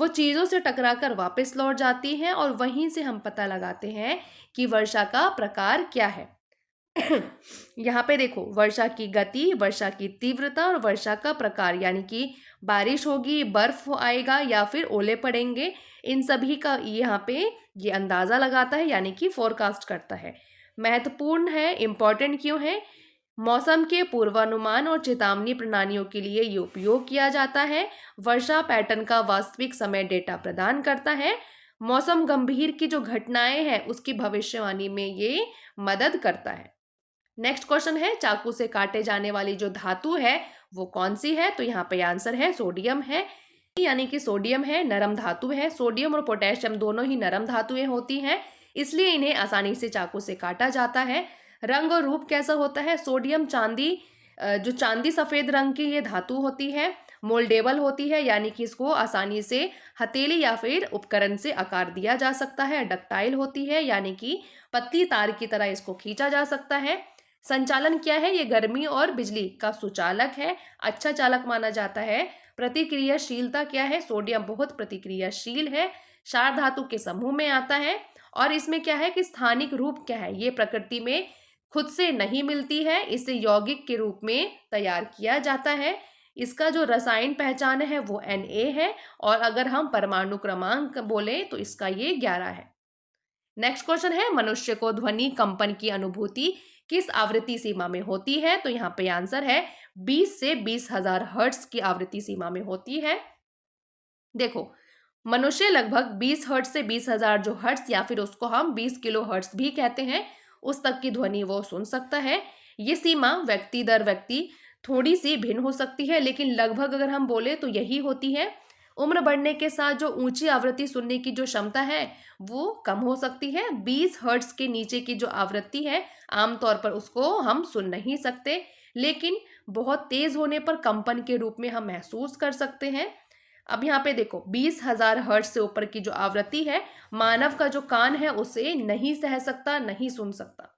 चीज़ों से टकराकर वापस लौट जाती हैं और वहीं से हम पता लगाते हैं कि वर्षा का प्रकार क्या है। यहाँ पे देखो, वर्षा की गति, वर्षा की तीव्रता और वर्षा का प्रकार, यानी कि बारिश होगी, बर्फ आएगा या फिर ओले पड़ेंगे, इन सभी का यहाँ पे ये अंदाजा लगाता है, यानी कि फोरकास्ट करता है। महत्वपूर्ण है, इंपॉर्टेंट क्यों है, मौसम के पूर्वानुमान और चेतावनी प्रणालियों के लिए ये उपयोग किया जाता है। वर्षा पैटर्न का वास्तविक समय डेटा प्रदान करता है। मौसम गंभीर की जो घटनाएं हैं उसकी भविष्यवाणी में ये मदद करता है। नेक्स्ट क्वेश्चन है, चाकू से काटे जाने वाली जो धातु है वो कौन सी है। तो यहाँ पे आंसर है सोडियम है, यानी कि सोडियम है, नरम धातु है। सोडियम और पोटेशियम दोनों ही नरम धातुएं होती हैं, इसलिए इन्हें आसानी से चाकू से काटा जाता है। रंग और रूप कैसा होता है, सोडियम चांदी, जो चांदी सफेद रंग की ये धातु होती है। मोल्डेबल होती है, यानी कि इसको आसानी से हथेली या फिर उपकरण से आकार दिया जा सकता है। डक्टाइल होती है, यानी कि पतली तार की तरह इसको खींचा जा सकता है। संचालन क्या है, ये गर्मी और बिजली का सुचालक है, अच्छा चालक माना जाता है। प्रतिक्रियाशीलता क्या है, सोडियम बहुत प्रतिक्रियाशील है, क्षार धातु के समूह में आता है। और इसमें क्या है कि स्थानिक रूप क्या है, ये प्रकृति में खुद से नहीं मिलती है, इसे यौगिक के रूप में तैयार किया जाता है। इसका जो रसायन पहचान है वो Na है, और अगर हम परमाणु क्रमांक बोले तो इसका ये 11 है। नेक्स्ट क्वेश्चन है, मनुष्य को ध्वनि कंपन की अनुभूति किस आवृत्ति सीमा में होती है? तो यहाँ पे आंसर है 20 से 20,000 हर्ट्ज की आवृत्ति सीमा में होती है। देखो, मनुष्य लगभग 20 हर्ट्ज से 20,000 जो हर्ट्ज या फिर उसको हम 20 किलो हर्ट्ज भी कहते हैं, उस तक की ध्वनि वो सुन सकता है। ये सीमा व्यक्ति दर व्यक्ति थोड़ी सी भिन्न हो सकती है, लेकिन लगभग अगर हम बोले तो यही होती है। उम्र बढ़ने के साथ जो ऊंची आवृत्ति सुनने की जो क्षमता है वो कम हो सकती है। 20 हर्ट्ज के नीचे की जो आवृत्ति है आमतौर पर उसको हम सुन नहीं सकते, लेकिन बहुत तेज होने पर कंपन के रूप में हम महसूस कर सकते हैं। अब यहाँ पे देखो, 20,000 हर्ट्ज से ऊपर की जो आवृत्ति है मानव का जो कान है उसे नहीं सह सकता, नहीं सुन सकता।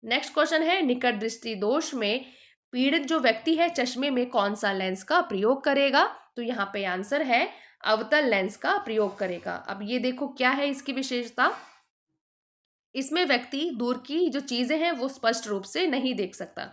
नेक्स्ट क्वेश्चन है, निकट दृष्टि दोष में पीड़ित जो व्यक्ति है चश्मे में कौन सा लेंस का प्रयोग करेगा? तो यहाँ पे आंसर है अवतल लेंस का प्रयोग करेगा। अब ये देखो क्या है इसकी विशेषता। इसमें व्यक्ति दूर की जो चीजें हैं वो स्पष्ट रूप से नहीं देख सकता।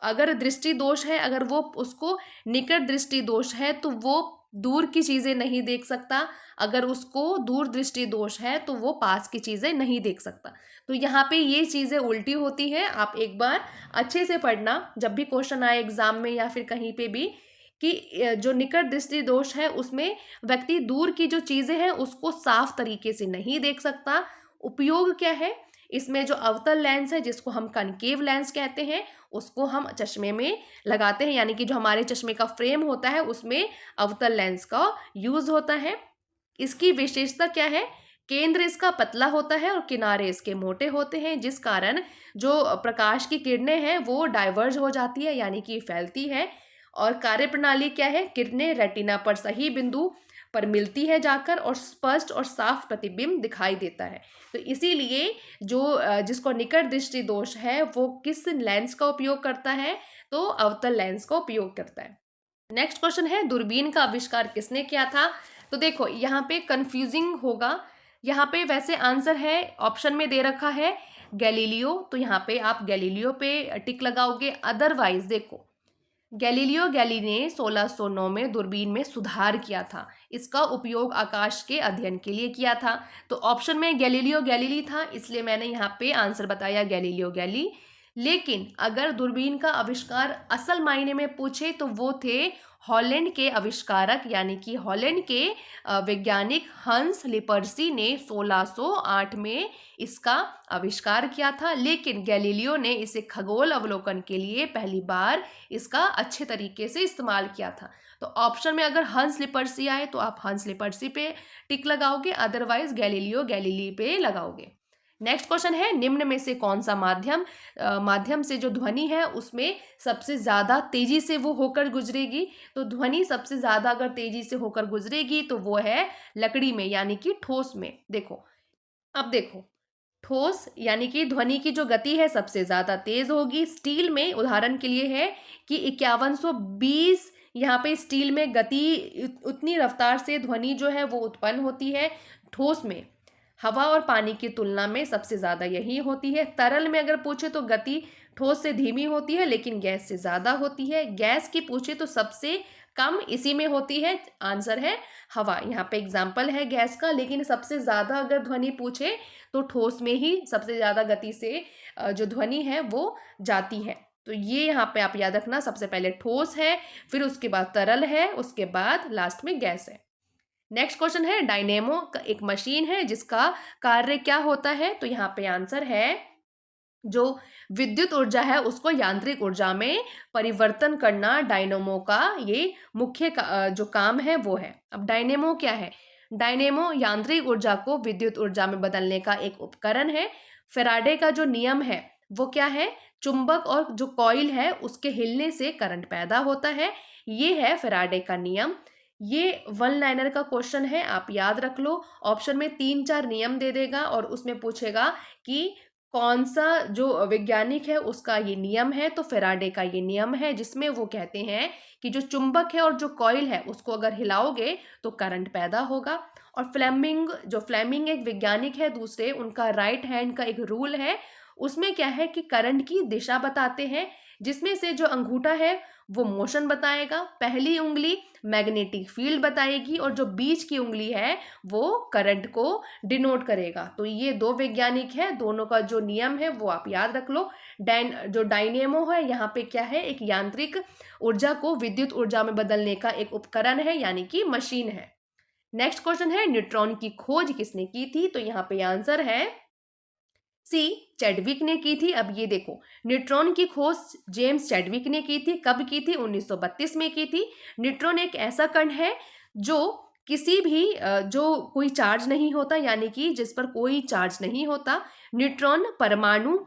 अगर दृष्टि दोष है, अगर वो उसको निकट दृष्टि दोष है तो वो दूर की चीजें नहीं देख सकता। अगर उसको दूर दृष्टि दोष है तो वो पास की चीजें नहीं देख सकता। तो यहाँ पे ये चीजें उल्टी होती है। आप एक बार अच्छे से पढ़ना जब भी क्वेश्चन आए एग्जाम में या फिर कहीं पे भी, कि जो निकट दृष्टि दोष है उसमें व्यक्ति दूर की जो चीजें हैं उसको साफ तरीके से नहीं देख सकता। उपयोग क्या है? इसमें जो अवतल लेंस है जिसको हम कनकेव लेंस कहते हैं उसको हम चश्मे में लगाते हैं, यानी कि जो हमारे चश्मे का फ्रेम होता है उसमें अवतल लेंस का यूज होता है। इसकी विशेषता क्या है? केंद्र इसका पतला होता है और किनारे इसके मोटे होते हैं, जिस कारण जो प्रकाश की किरणें हैं वो डाइवर्ज हो जाती है, यानी कि फैलती है। और कार्यप्रणाली क्या है? किरणें रेटिना पर सही बिंदु पर मिलती है जाकर और स्पष्ट और साफ प्रतिबिंब दिखाई देता है। तो इसीलिए जो जिसको निकट दृष्टि दोष है वो किस लेंस का उपयोग करता है? तो अवतल लेंस का उपयोग करता है। नेक्स्ट क्वेश्चन है, दूरबीन का आविष्कार किसने किया था? तो देखो यहाँ पे कंफ्यूजिंग होगा। यहाँ पे वैसे आंसर है ऑप्शन में दे रखा है गैलीलियो, तो यहाँ पे आप गैलीलियो पे टिक लगाओगे। अदरवाइज देखो, गैलीलियो गैलीली ने 1609 में दूरबीन में सुधार किया था। इसका उपयोग आकाश के अध्ययन के लिए किया था। तो ऑप्शन में गैलीलियो गैलीली था, इसलिए मैंने यहाँ पे आंसर बताया गैलीलियो गैली। लेकिन अगर दूरबीन का आविष्कार असल मायने में पूछे तो वो थे हॉलैंड के आविष्कारक, यानी कि हॉलैंड के वैज्ञानिक हंस लिपर्सी ने 1608 में इसका आविष्कार किया था। लेकिन गैलीलियो ने इसे खगोल अवलोकन के लिए पहली बार इसका अच्छे तरीके से इस्तेमाल किया था। तो ऑप्शन में अगर हंस लिपर्सी आए तो आप हंस लिपर्सी पे टिक लगाओगे, अदरवाइज गैलीलियो गैलीली पे लगाओगे। नेक्स्ट क्वेश्चन है, निम्न में से कौन सा माध्यम से जो ध्वनि है उसमें सबसे ज्यादा तेजी से वो होकर गुजरेगी? तो ध्वनि सबसे ज्यादा अगर तेजी से होकर गुजरेगी तो वो है लकड़ी में, यानी कि ठोस में। देखो, अब देखो, ठोस यानी कि ध्वनि की जो गति है सबसे ज्यादा तेज होगी। स्टील में उदाहरण के लिए है कि 5120 यहाँ पे स्टील में गति उतनी रफ्तार से ध्वनि जो है वो उत्पन्न होती है। ठोस में हवा और पानी की तुलना में सबसे ज्यादा यही होती है। तरल में अगर पूछे तो गति ठोस से धीमी होती है, लेकिन गैस से ज्यादा होती है। गैस की पूछे तो सबसे कम इसी में होती है। आंसर है हवा। यहाँ पे एग्जाम्पल है गैस का, लेकिन सबसे ज्यादा अगर ध्वनि पूछे तो ठोस में ही सबसे ज्यादा गति से जो ध्वनि है वो जाती है। तो ये यहाँ पे आप याद रखना, सबसे पहले ठोस है, फिर उसके बाद तरल है, उसके बाद लास्ट में गैस है। नेक्स्ट क्वेश्चन है, डायनेमो एक मशीन है जिसका कार्य क्या होता है? तो यहाँ पे आंसर है जो विद्युत ऊर्जा है उसको यांत्रिक ऊर्जा में परिवर्तन करना डायनेमो का ये मुख्य जो काम है वो है। अब डायनेमो क्या है? डायनेमो यांत्रिक ऊर्जा को विद्युत ऊर्जा में बदलने का एक उपकरण है। फैराडे का जो नियम है वो क्या है? चुंबक और जो कॉइल है उसके हिलने से करंट पैदा होता है। ये है फैराडे का नियम। ये वन लाइनर का क्वेश्चन है, आप याद रख लो। ऑप्शन में 3-4 नियम दे देगा और उसमें पूछेगा कि कौन सा जो वैज्ञानिक है उसका ये नियम है। तो फैराडे का ये नियम है, जिसमें वो कहते हैं कि जो चुंबक है और जो कॉइल है उसको अगर हिलाओगे तो करंट पैदा होगा। और फ्लेमिंग एक वैज्ञानिक है दूसरे, उनका राइट हैंड का एक रूल है, उसमें क्या है कि करंट की दिशा बताते हैं। जिसमें से जो अंगूठा है वो मोशन बताएगा, पहली उंगली मैग्नेटिक फील्ड बताएगी और जो बीच की उंगली है वो करंट को डिनोट करेगा। तो ये दो वैज्ञानिक है, दोनों का जो नियम है वो आप याद रख लो। जो डायनेमो है यहाँ पे क्या है, एक यांत्रिक ऊर्जा को विद्युत ऊर्जा में बदलने का एक उपकरण है, यानी कि मशीन है। नेक्स्ट क्वेश्चन है न्यूट्रॉन की खोज किसने की थी? तो यहाँ पे आंसर है सी, चैडविक ने की थी। अब ये देखो, न्यूट्रॉन की खोज जेम्स चैडविक ने की थी। कब की थी? 1932 में की थी। न्यूट्रॉन एक ऐसा कण है जो किसी भी जो कोई चार्ज नहीं होता, यानी कि जिस पर कोई चार्ज नहीं होता। न्यूट्रॉन परमाणु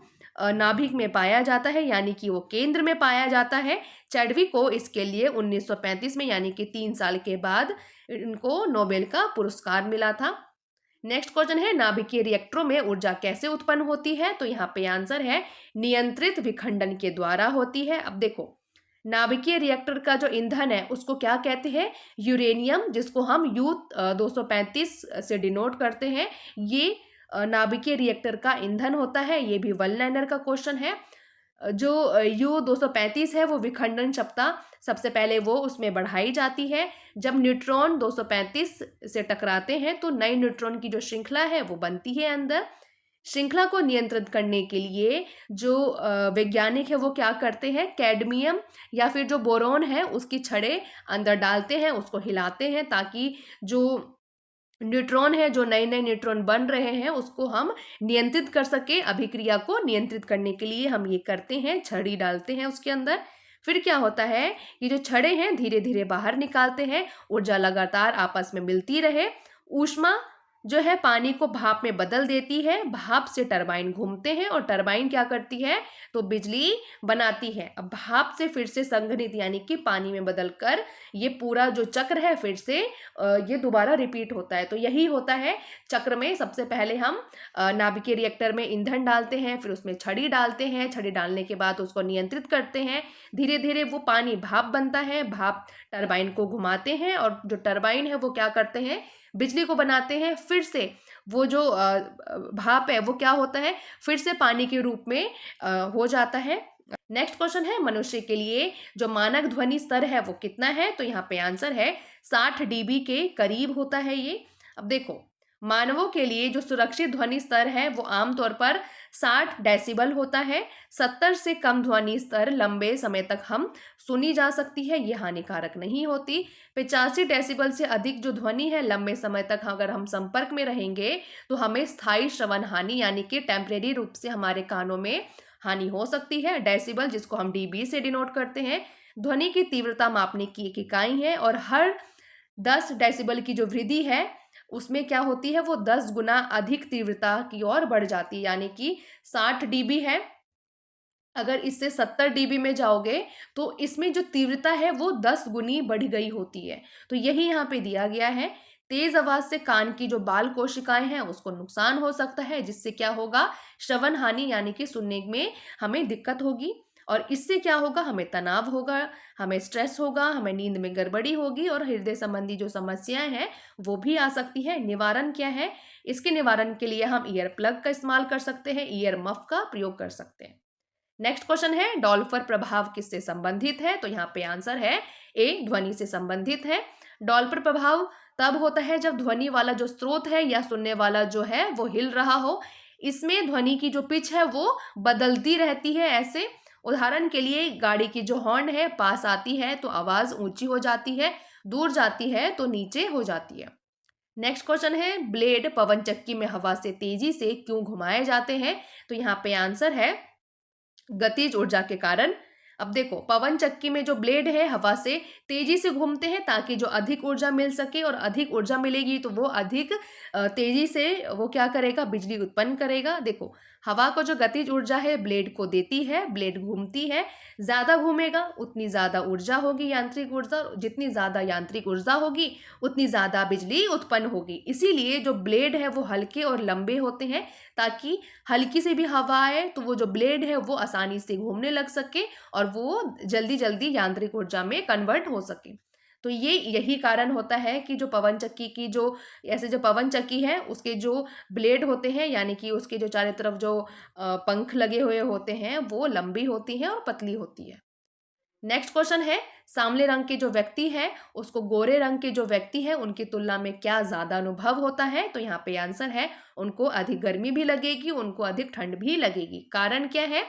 नाभिक में पाया जाता है, यानी कि वो केंद्र में पाया जाता है। चैडविक को इसके लिए 1935 में, यानी कि 3 साल के बाद इनको नोबेल का पुरस्कार मिला था। नेक्स्ट क्वेश्चन है नाभिकीय रिएक्टरों में ऊर्जा कैसे उत्पन्न होती है? तो यहाँ पे आंसर है नियंत्रित विखंडन के द्वारा होती है। अब देखो, नाभिकीय रिएक्टर का जो ईंधन है उसको क्या कहते हैं? यूरेनियम, जिसको हम यू 235 से डिनोट करते हैं। ये नाभिकीय रिएक्टर का ईंधन होता है। ये भी वन लाइनर का क्वेश्चन है। जो यू 235 है वो विखंडन क्षमता सबसे पहले वो उसमें बढ़ाई जाती है। जब न्यूट्रॉन 235 से टकराते हैं तो नई न्यूट्रॉन की जो श्रृंखला है वो बनती है अंदर। श्रृंखला को नियंत्रित करने के लिए जो वैज्ञानिक है वो क्या करते हैं? कैडमियम या फिर जो बोरॉन है उसकी छड़ें अंदर डालते हैं, उसको हिलाते हैं, ताकि जो न्यूट्रॉन है, जो नए नए न्यूट्रॉन बन रहे हैं, उसको हम नियंत्रित कर सके। अभिक्रिया को नियंत्रित करने के लिए हम ये करते हैं, छड़ी डालते हैं उसके अंदर। फिर क्या होता है, ये जो छड़े हैं धीरे धीरे बाहर निकालते हैं, ऊर्जा लगातार आपस में मिलती रहे। ऊष्मा जो है पानी को भाप में बदल देती है, भाप से टरबाइन घूमते हैं और टरबाइन क्या करती है? तो बिजली बनाती है। अब भाप से फिर से संघनित यानी कि पानी में बदलकर ये पूरा जो चक्र है फिर से ये दोबारा रिपीट होता है। तो यही होता है चक्र में। सबसे पहले हम नाभिकीय रिएक्टर में ईंधन डालते हैं, फिर उसमें छड़ी डालते हैं, छड़ी डालने के बाद उसको नियंत्रित करते हैं, धीरे धीरे वो पानी भाप बनता है, भाप टरबाइन को घुमाते हैं और जो टरबाइन है वो क्या करते हैं? बिजली को बनाते हैं। फिर से वो जो भाप है वो क्या होता है? फिर से पानी के रूप में हो जाता है। नेक्स्ट क्वेश्चन है मनुष्य के लिए जो मानक ध्वनि स्तर है वो कितना है? तो यहाँ पे आंसर है 60 डीबी के करीब होता है ये। अब देखो, मानवों के लिए जो सुरक्षित ध्वनि स्तर है वो आमतौर पर 60 डेसिबल होता है। 70 से कम ध्वनि स्तर लंबे समय तक हम सुनी जा सकती है, ये हानिकारक नहीं होती। 85 डेसिबल से अधिक जो ध्वनि है लंबे समय तक अगर हम संपर्क में रहेंगे तो हमें स्थायी श्रवण हानि यानी कि टेम्परेरी रूप से हमारे कानों में हानि हो सकती है। डेसिबल, जिसको हम डीबी से डिनोट करते हैं, ध्वनि की तीव्रता मापने की एक इकाई है और हर 10 डेसिबल की जो वृद्धि है उसमें क्या होती है? वो 10 गुना अधिक तीव्रता की ओर बढ़ जाती है। यानी कि 60 डीबी है, अगर इससे 70 डीबी में जाओगे तो इसमें जो तीव्रता है वो 10 गुनी बढ़ गई होती है। तो यही यहाँ पे दिया गया है। तेज आवाज से कान की जो बाल कोशिकाएं हैं उसको नुकसान हो सकता है, जिससे क्या होगा? श्रवण हानि यानी कि सुनने में हमें दिक्कत होगी। और इससे क्या होगा? हमें तनाव होगा, हमें स्ट्रेस होगा, हमें नींद में गड़बड़ी होगी और हृदय संबंधी जो समस्याएं हैं वो भी आ सकती है। निवारण क्या है? इसके निवारण के लिए हम ईयर प्लग का इस्तेमाल कर सकते हैं, ईयर मफ का प्रयोग कर सकते हैं। नेक्स्ट क्वेश्चन है डॉल्फर प्रभाव किससे संबंधित है? तो यहाँ पे आंसर है ए, ध्वनि से संबंधित है। डॉल्फर प्रभाव तब होता है जब ध्वनि वाला जो स्रोत है या सुनने वाला जो है वो हिल रहा हो। इसमें ध्वनि की जो पिच है वो बदलती रहती है ऐसे। उदाहरण के लिए गाड़ी की जो हॉर्न है पास आती है तो आवाज ऊंची हो जाती है, दूर जाती है तो नीचे हो जाती है। नेक्स्ट क्वेश्चन है ब्लेड पवन चक्की में हवा से तेजी से क्यों घुमाए जाते हैं? तो यहाँ पे आंसर है गतिज ऊर्जा के कारण। अब देखो, पवन चक्की में जो ब्लेड है हवा से तेजी से घूमते हैं ताकि जो अधिक ऊर्जा मिल सके, और अधिक ऊर्जा मिलेगी तो वो अधिक तेजी से वो क्या करेगा? बिजली उत्पन्न करेगा। देखो, हवा को जो गतिज ऊर्जा है ब्लेड को देती है, ब्लेड घूमती है, ज्यादा घूमेगा उतनी ज्यादा ऊर्जा होगी, यांत्रिक ऊर्जा। जितनी ज्यादा यांत्रिक ऊर्जा होगी उतनी ज्यादा बिजली उत्पन्न होगी। इसीलिए जो ब्लेड है वो हल्के और लंबे होते हैं, ताकि हल्की से भी हवा आए तो वो जो ब्लेड है वो आसानी से घूमने लग सके और वो जल्दी जल्दी यांत्रिक ऊर्जा में कन्वर्ट हो सके। तो ये यही कारण होता है कि जो पवन चक्की की जो ऐसे जो पवन चक्की है उसके जो ब्लेड होते हैं यानी कि उसके जो चारों तरफ जो पंख लगे हुए होते हैं वो लंबी होती हैं और पतली होती है। नेक्स्ट क्वेश्चन है, सांवले रंग के जो व्यक्ति है उसको गोरे रंग के जो व्यक्ति है उनकी तुलना में क्या ज्यादा अनुभव होता है? तो यहाँ पे आंसर है उनको अधिक गर्मी भी लगेगी, उनको अधिक ठंड भी लगेगी। कारण क्या है?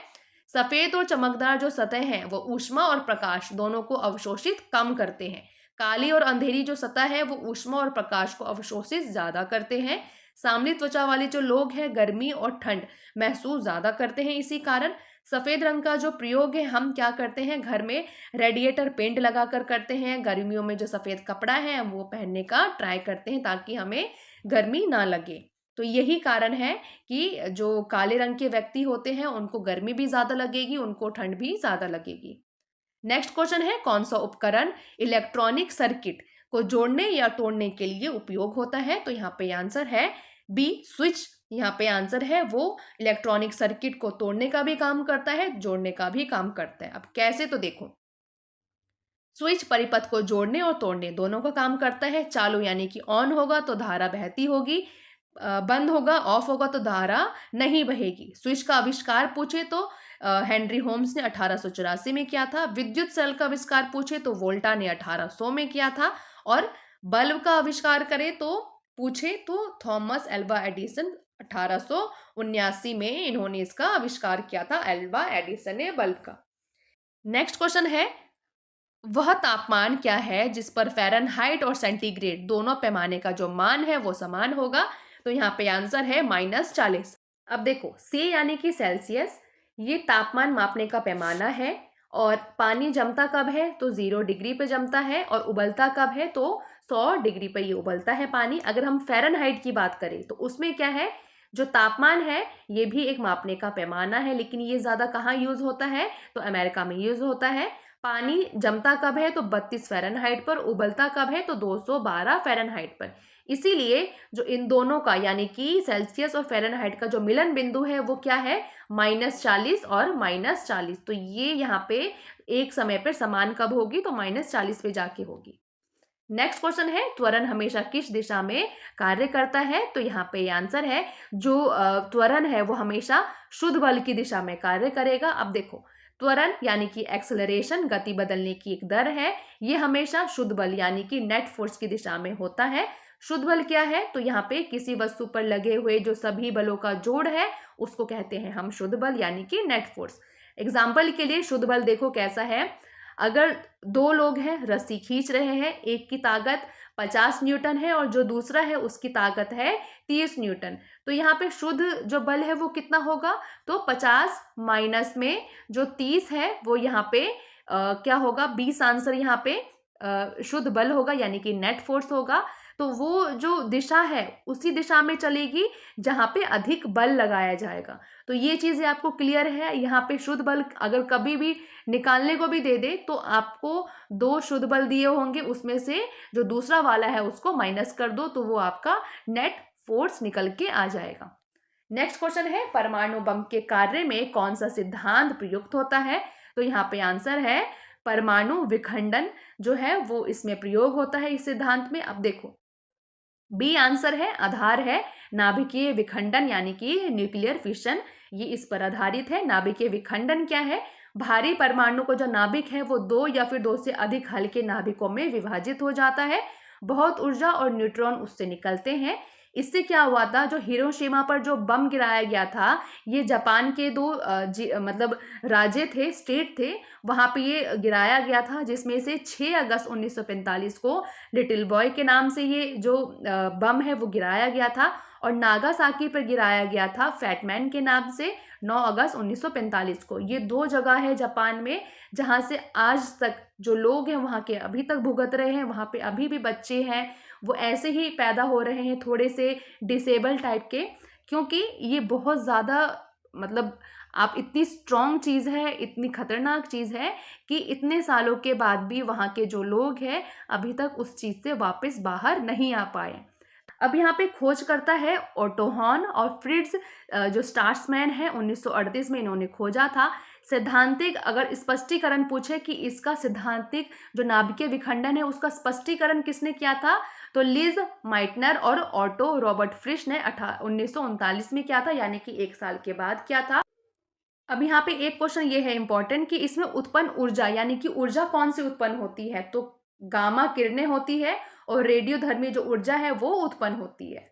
सफेद और चमकदार जो सतह है वो ऊष्मा और प्रकाश दोनों को अवशोषित कम करते हैं। काली और अंधेरी जो सतह है वो ऊष्मा और प्रकाश को अवशोषित ज्यादा करते हैं। सांवली त्वचा वाले जो लोग हैं गर्मी और ठंड महसूस ज्यादा करते हैं। इसी कारण सफेद रंग का जो प्रयोग है हम क्या करते हैं, घर में रेडिएटर पेंट लगाकर करते हैं। गर्मियों में जो सफेद कपड़ा है हम वो पहनने का ट्राई करते हैं ताकि हमें गर्मी ना लगे। तो यही कारण है कि जो काले रंग के व्यक्ति होते हैं उनको गर्मी भी ज्यादा लगेगी, उनको ठंड भी ज्यादा लगेगी। नेक्स्ट क्वेश्चन है, कौन सा उपकरण इलेक्ट्रॉनिक सर्किट को जोड़ने या तोड़ने के लिए उपयोग होता है? तो यहाँ पे आंसर है बी, स्विच। यहाँ पे आंसर है वो इलेक्ट्रॉनिक सर्किट को तोड़ने का भी काम करता है, जोड़ने का भी काम करता है। अब कैसे, तो देखो, स्विच परिपथ को जोड़ने और तोड़ने दोनों का काम करता है। चालू यानी कि ऑन होगा तो धारा बहती होगी, बंद होगा ऑफ होगा तो धारा नहीं बहेगी। स्विच का आविष्कार पूछे तो हेनरी होम्स ने 1884 में किया था। विद्युत सेल का आविष्कार पूछे तो वोल्टा ने 1800 में किया था। और बल्ब का आविष्कार करे तो पूछे तो थॉमस एल्वा एडिसन 1879 में इन्होंने इसका आविष्कार किया था, एल्वा एडिसन ने बल्ब का। नेक्स्ट क्वेश्चन है, वह तापमान क्या है जिस पर फ़ारेनहाइट और सेंटीग्रेड दोनों पैमाने का जो मान है वो समान होगा? तो यहाँ पे आंसर है -40। अब देखो, C यानी कि सेल्सियस, ये तापमान मापने का पैमाना है। और पानी जमता कब है? तो 0 डिग्री पे जमता है। और उबलता कब है? तो 100 डिग्री पे ये उबलता है पानी। अगर हम फ़ारेनहाइट की बात करें तो उसमें क्या है, जो तापमान है ये भी एक मापने का पैमाना है, लेकिन ये ज़्यादा कहाँ यूज़ होता है? तो अमेरिका में यूज़ होता है। पानी जमता कब है? तो 32 फ़ारेनहाइट पर। उबलता कब है? तो 212 फ़ारेनहाइट पर। इसीलिए जो इन दोनों का यानी कि सेल्सियस और फ़ारेनहाइट का जो मिलन बिंदु है वो क्या है? -40 और -40। तो ये यहाँ पे एक समय पर समान कब होगी? तो -40 पे जाके होगी। नेक्स्ट क्वेश्चन है, त्वरण हमेशा किस दिशा में कार्य करता है? तो यहाँ पे आंसर है जो त्वरण है वो हमेशा शुद्ध बल की दिशा में कार्य करेगा। अब देखो, त्वरण यानी कि एक्सेलरेशन, गति बदलने की एक दर है, ये हमेशा शुद्ध बल यानी कि नेट फोर्स की दिशा में होता है। शुद्ध बल क्या है? तो यहाँ पे किसी वस्तु पर लगे हुए जो सभी बलों का जोड़ है उसको कहते हैं हम शुद्ध बल यानी कि नेट फोर्स। एग्जाम्पल के लिए शुद्ध बल देखो कैसा है। अगर दो लोग हैं, रस्सी खींच रहे हैं, एक की ताकत 50 न्यूटन है और जो दूसरा है उसकी ताकत है 30 न्यूटन। तो यहाँ पे शुद्ध जो बल है वो कितना होगा? तो 50 माइनस में जो 30 है वो यहाँ पे क्या होगा? 20 आंसर यहाँ पे शुद्ध बल होगा यानी कि नेट फोर्स होगा। तो वो जो दिशा है उसी दिशा में चलेगी जहाँ पे अधिक बल लगाया जाएगा। तो ये चीज़ें आपको क्लियर है। यहाँ पे शुद्ध बल अगर कभी भी निकालने को भी दे दे तो आपको 2 शुद्ध बल दिए होंगे, उसमें से जो दूसरा वाला है उसको माइनस कर दो तो वो आपका नेट फोर्स निकल के आ जाएगा। नेक्स्ट क्वेश्चन है, परमाणु बम के कार्य में कौन सा सिद्धांत प्रयुक्त होता है? तो यहाँ पे आंसर है परमाणु विखंडन जो है वो इसमें प्रयोग होता है इस सिद्धांत में। अब देखो, बी आंसर है, आधार है नाभिकीय विखंडन यानी कि न्यूक्लियर फिशन, ये इस पर आधारित है। नाभिकीय विखंडन क्या है? भारी परमाणु को जो नाभिक है वो 2 या फिर 2 से अधिक हल्के नाभिकों में विभाजित हो जाता है। बहुत ऊर्जा और न्यूट्रॉन उससे निकलते हैं। इससे क्या हुआ था, जो हिरोशिमा पर जो बम गिराया गया था, ये जापान के दो मतलब राज्य थे, स्टेट थे, वहाँ पे ये गिराया गया था, जिसमें से 6 अगस्त 1945 को लिटिल बॉय के नाम से ये जो बम है वो गिराया गया था। और नागासाकी पर गिराया गया था फैटमैन के नाम से 9 अगस्त 1945 को। ये 2 जगह है जापान में जहाँ से आज तक जो लोग हैं वहाँ के अभी तक भुगत रहे हैं। वहाँ पे अभी भी बच्चे हैं वो ऐसे ही पैदा हो रहे हैं, थोड़े से डिसेबल टाइप के, क्योंकि ये बहुत ज़्यादा मतलब आप इतनी स्ट्रॉन्ग चीज़ है, इतनी खतरनाक चीज़ है कि इतने सालों के बाद भी वहाँ के जो लोग हैं अभी तक उस चीज़ से वापस बाहर नहीं आ पाए। अब यहाँ पे खोज करता है ओटो हॉर्न और फ्रिट्ज, जो स्टार्समैन है 1938 में इन्होंने खोजा था। सैद्धांतिक अगर स्पष्टीकरण पूछे कि इसका सैद्धांतिक जो नाभिकीय विखंडन है उसका स्पष्टीकरण किसने किया था, तो लिज माइटनर और ऑटो रॉबर्ट फ्रिश ने 1939 में किया था, यानी कि 1 साल के बाद किया था। अब यहाँ पे एक क्वेश्चन ये है इंपॉर्टेंट कि इसमें उत्पन्न ऊर्जा, यानी कि ऊर्जा कौन सी उत्पन्न होती है, तो गामा किरणें होती है और रेडियोधर्मी जो ऊर्जा है वो उत्पन्न होती है।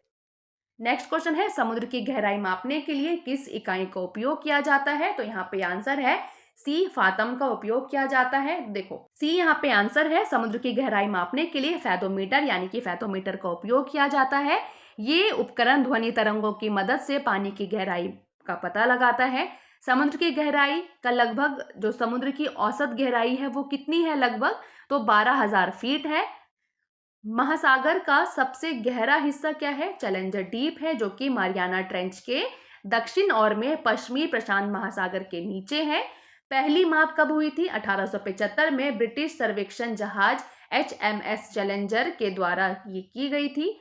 नेक्स्ट क्वेश्चन है समुद्र की गहराई मापने के लिए किस इकाई का उपयोग किया जाता है, तो यहाँ पे आंसर है सी, फाथम का उपयोग किया जाता है। देखो सी यहाँ पे आंसर है, समुद्र की गहराई मापने के लिए फैथोमीटर यानी कि फैथोमीटर का उपयोग किया जाता है। ये उपकरण ध्वनि तरंगों की मदद से पानी की गहराई का पता लगाता है। समुद्र की गहराई का लगभग, जो समुद्र की औसत गहराई है वो कितनी है लगभग, तो 12,000 फीट है। महासागर का सबसे गहरा हिस्सा क्या है, चैलेंजर डीप है, जो कि मारियाना ट्रेंच के दक्षिण ओर में पश्चिमी प्रशांत महासागर के नीचे है। पहली माप कब हुई थी, 1875 में ब्रिटिश सर्वेक्षण जहाज HMS चैलेंजर के द्वारा ये की गई थी।